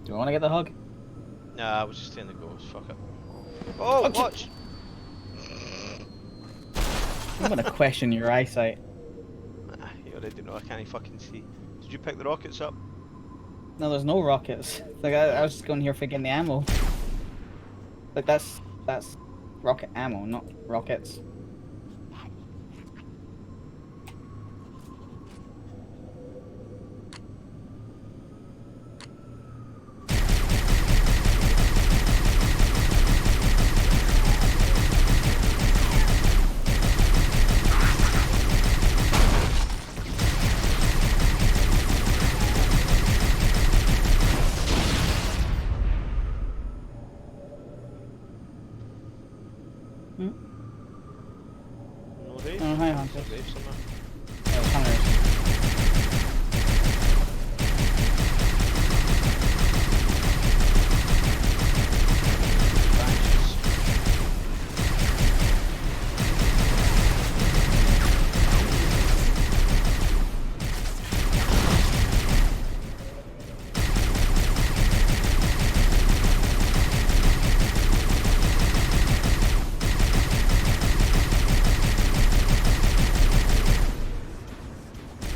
Do you want to get the hug? Nah, I was just saying the ghost. Fuck it. Oh, Okay. watch! I'm gonna question your eyesight. Ah, you already know I can't fucking see. Did you pick the rockets up? No, there's no rockets. Like I was just going here for getting the ammo. Like that's rocket ammo, not rockets. Hmm? No rave? Oh, hi, Hunter. There's a rave somewhere. Yeah, it's hunters. Branches.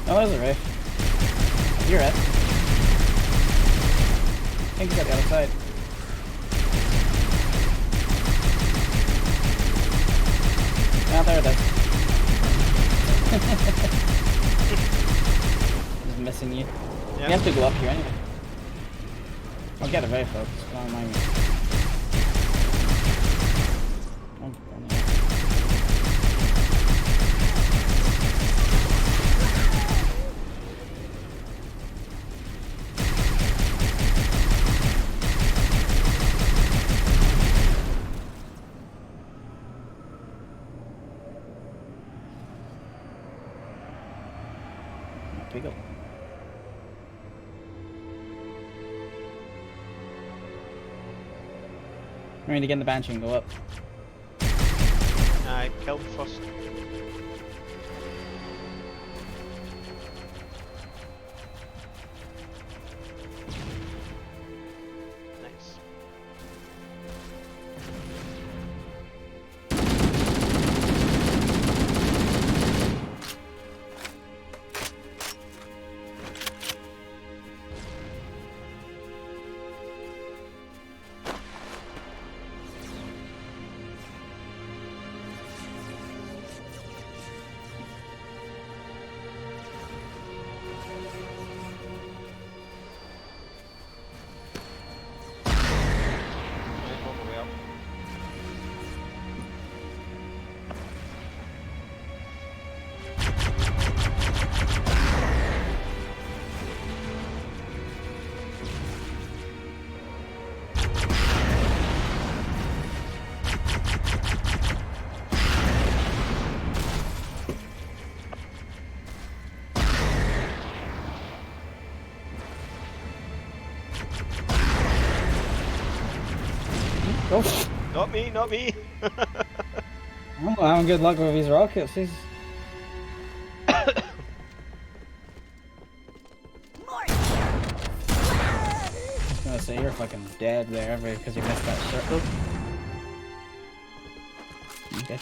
Oh, there's a rift. You're it. I think you got the other side. Ah, there it is. Just missing you. Yeah. You have to go up here anyway. I'll get it very folks. Don't mind me. Oh, damn it. Pickle. We need to get in the banshee and go up. Aye, kill him first. Nice. Oh, Not me, not me. I'm not having good luck with these rockets. He's... I was gonna say you're fucking dead there because you missed that circle. Okay.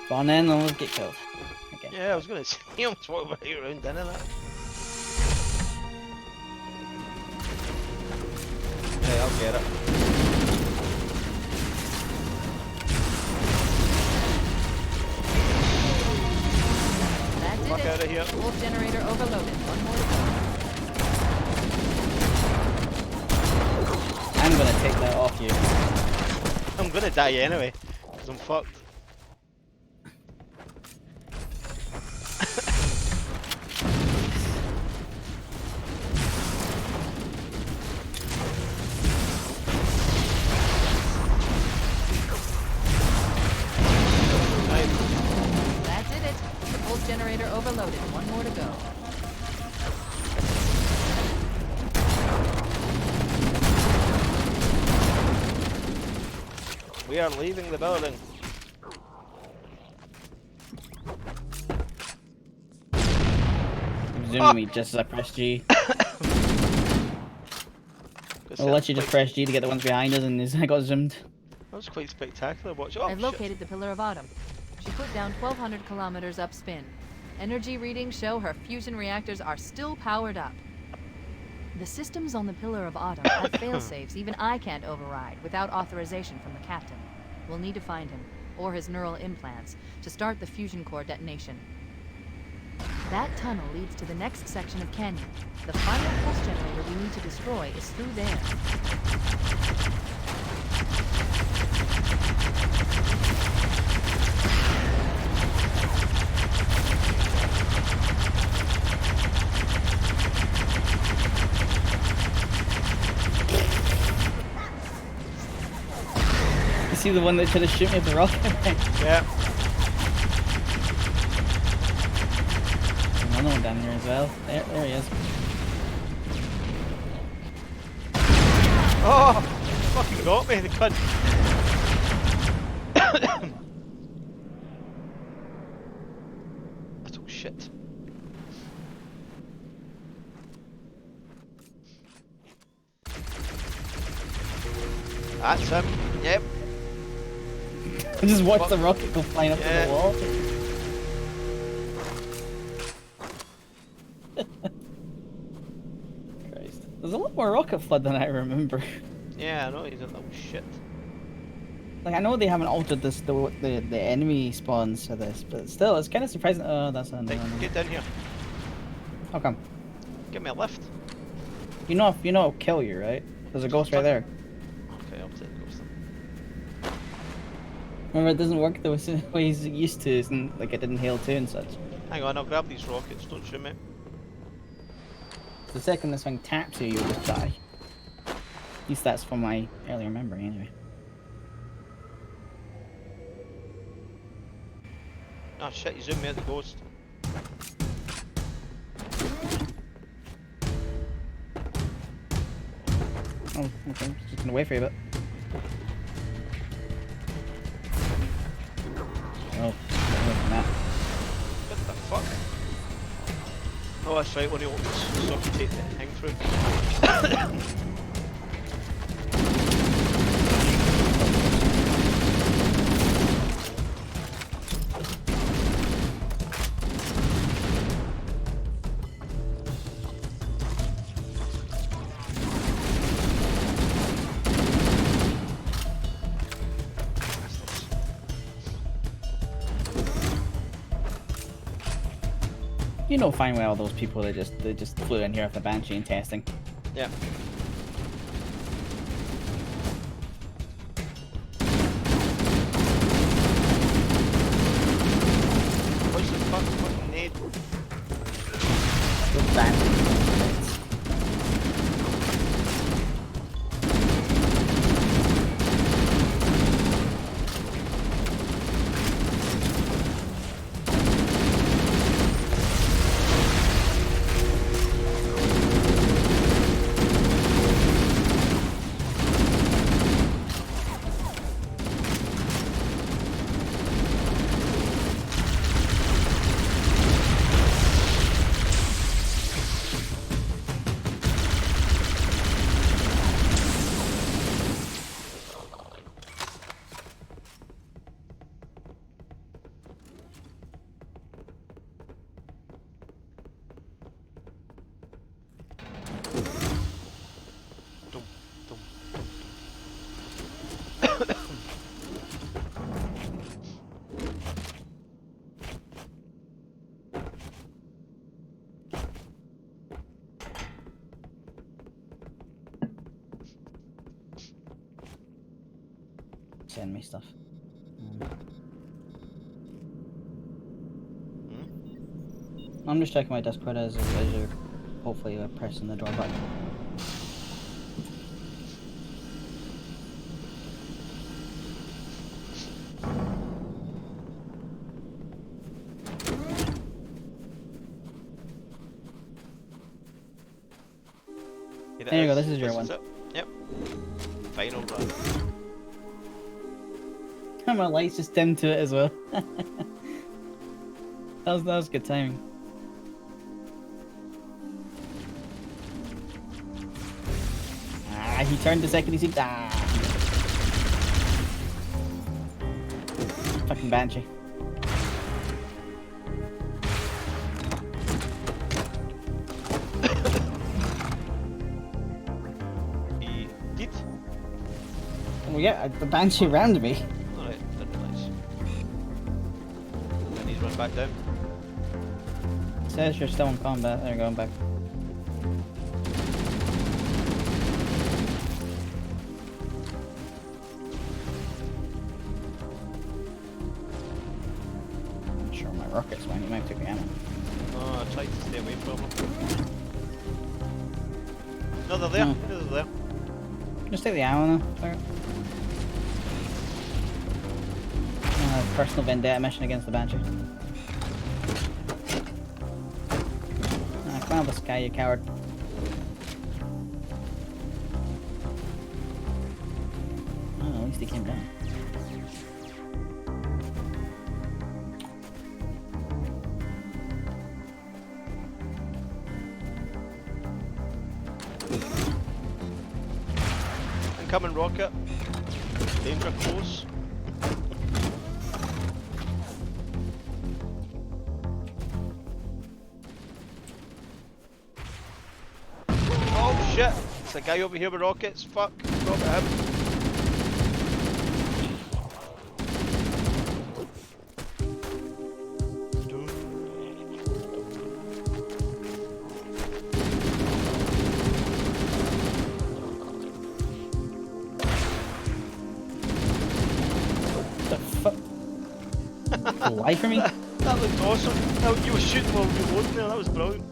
Go on then, and let's get killed. Okay. Yeah, I was gonna say, you almost walked right around, didn't I? Yeah, I'll get it. That did Fuck it. out of here. Wolf generator overloaded. One more to go. I'm gonna take that off you. I'm gonna die anyway, because I'm fucked. That did it. The Wolf generator overloaded. One more to go. We are leaving the building. Zoom me just as I press G. I'll let you just press G to get the ones behind us, and I got zoomed. That was quite spectacular. Watch. Oh, I've shit. located the Pillar of Autumn. She put down 1,200 kilometers upspin. Energy readings show her fusion reactors are still powered up. The systems on the Pillar of Autumn have failsafes even I can't override without authorization from the captain. We'll need to find him, or his neural implants, to start the fusion core detonation. That tunnel leads to the next section of canyon. The final pulse generator we need to destroy is through there. You see the one that tried to shoot me with the rocket? Yeah. Another one down here as well. There he is. Oh, fucking got me, the cunt. Little shit. That's him. Yep. I just watched the rocket go flying up to Yeah. the wall. Christ. There's a lot more rocket flood than I remember. Yeah, I know he's a little shit. Like, I know they haven't altered this the enemy spawns for this, but still, it's kind of surprising. Oh, that's another Hey, one. get down here. How come? Give me a lift. You know it'll kill you, right? There's a ghost right there. Okay, I'll take the ghost then. Remember, it doesn't work the way he's used to, isn't like it didn't hail too and such. Hang on, I'll grab these rockets. Don't shoot me. The second this thing taps you, you'll just die. At least that's from my earlier memory, anyway. Oh shit, you zoomed me at the ghost. Oh, okay. Just gonna wait for you a bit. Oh, away from that. What the fuck? Oh, that's right, when he opens, so I can take the thing through. You know fine well those people they just flew in here with the Banshee and testing. Yeah. What's the fucking nade? Good Banshee. send me stuff. I'm just checking my Discord as you're hopefully pressing the door button. There you go, this is your one. Yep. Final run. My lights just dimmed to it as well. that was good timing. He turned the second he seemed. Fucking Banshee. He did? Well, yeah, the Banshee rammed me. Alright, didn't realise. And he's run back down. It says you're still in combat. They're going back. Rockets when you might take the ammo. Oh, I tried to stay away from them. No, they're there. No. They're there. Just take the ammo now. Sorry. Personal vendetta mission against the Banshee. Come on, this guy, you coward. Oh, at least he came down. Incoming rocket. Danger close. Oh shit! It's a guy over here with rockets. Fuck. Drop at him. Why for me? That looked awesome. You were shooting while reloading there, that was brilliant.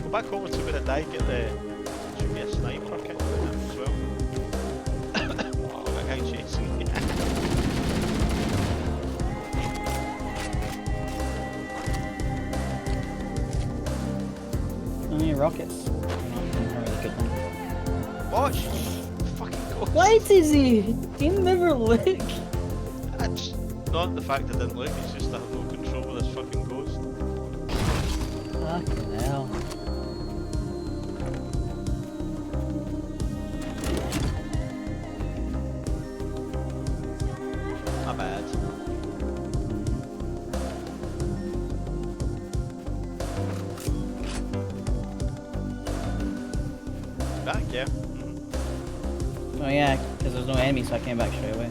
Go back over to where I died, get the... should be a sniper kit with him as well. Oh, that guy chasing me. How many rockets? Not really good one. Watch! Fucking ghost. Why does he? He never look. That's not the fact I didn't look, it's just I have no control with this fucking ghost. Fucking hell. My bad. Back, yeah. Oh yeah, because there's no enemies, so I came back straight away.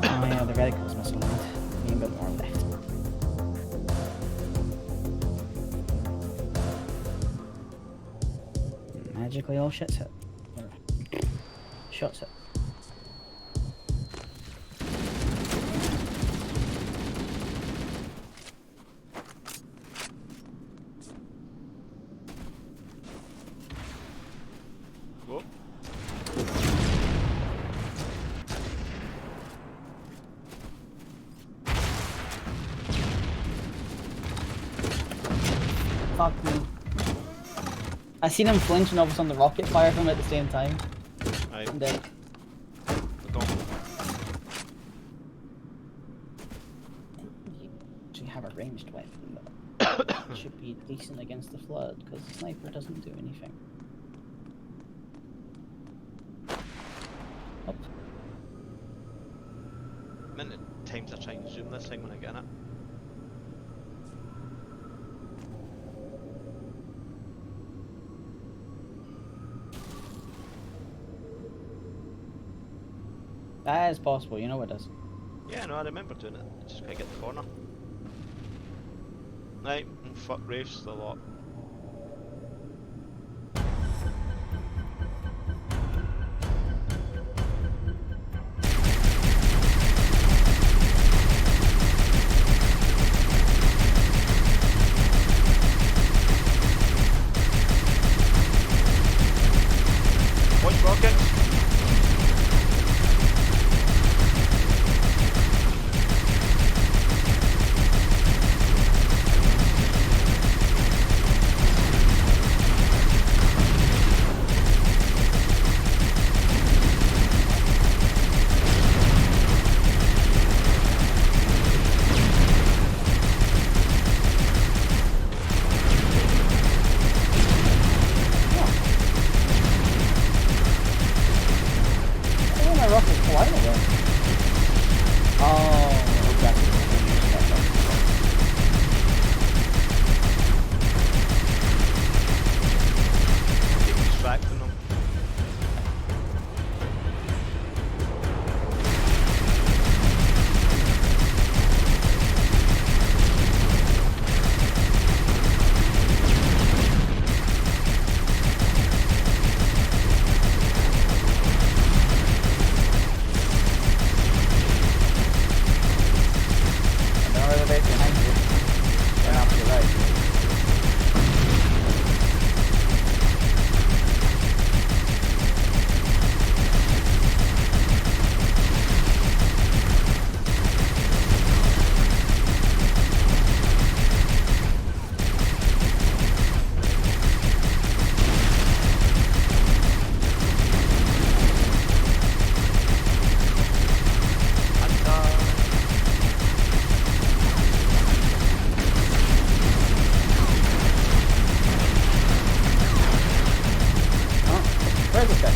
Oh yeah, the radicals must have landed. Need a bit more left. Magically all shit's hit. Or shots hit. Whoa. Fuck me. I seen him flinch and all of a sudden the rocket fire from him at the same time. Right. I'm dead. You have a ranged weapon, but it should be decent against the flood because the sniper doesn't do anything. Oh. Minute times I try and zoom this thing when I get in it. That is possible, you know it is. Yeah, no, I remember doing it. Just gotta get the corner. Right, fuck Rafe's the lot. Watch rockets. Oh, my rocket's colliding again. Oh, okay. Keep distracting them. And they're right behind you. And off to your right. Huh? Where's this guy?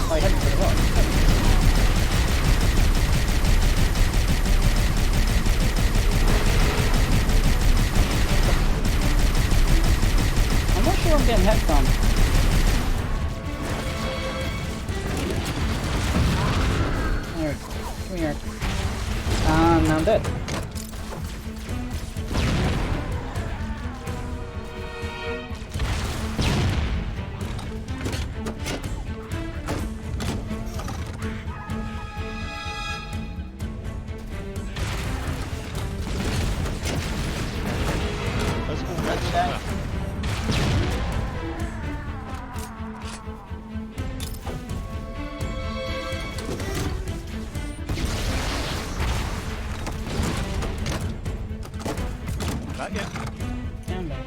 Oh, he hadn't put it on. I'm not sure I'm getting hit from. Here, come here. Now I'm dead. Let's go Let's red go. center. Back in. Yeah, I'm back.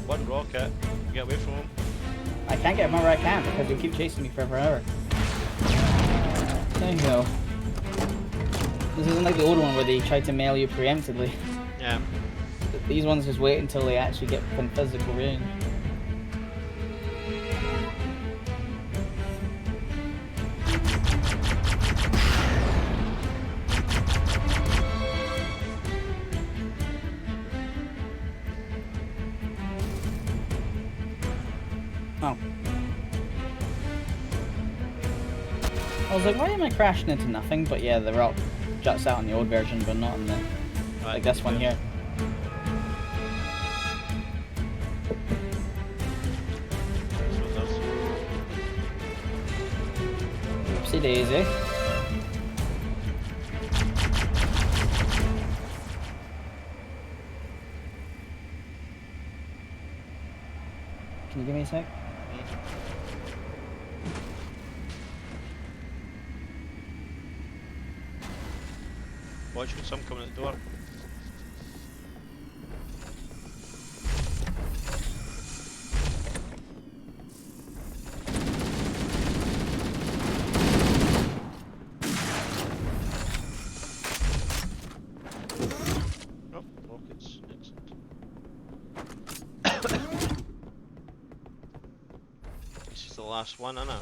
One rocket. Get away from him. I can't get him where I can because he'll keep chasing me for forever. There you go. This isn't like the old one where they tried to mail you preemptively. Yeah. These ones just wait until they actually get within physical range. Oh. I was like, why am I crashing into nothing? But yeah, the rock juts out in the old version, but not in the like this one here. Oopsie daisy. Can you give me a sec? Watch for some coming at the door. last one, isn't it?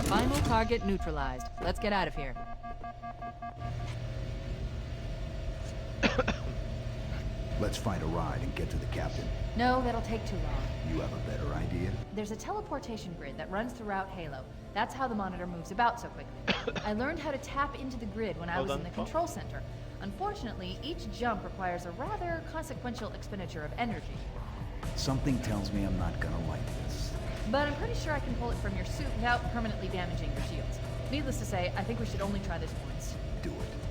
Final target neutralized. Let's get out of here. Let's find a ride and get to the captain. No, that'll take too long. You have a better idea? There's a teleportation grid that runs throughout Halo. That's how the monitor moves about so quickly. I learned how to tap into the grid when I was in the control center. Unfortunately, each jump requires a rather consequential expenditure of energy. Something tells me I'm not gonna like this. But I'm pretty sure I can pull it from your suit without permanently damaging your shields. Needless to say, I think we should only try this once. Do it.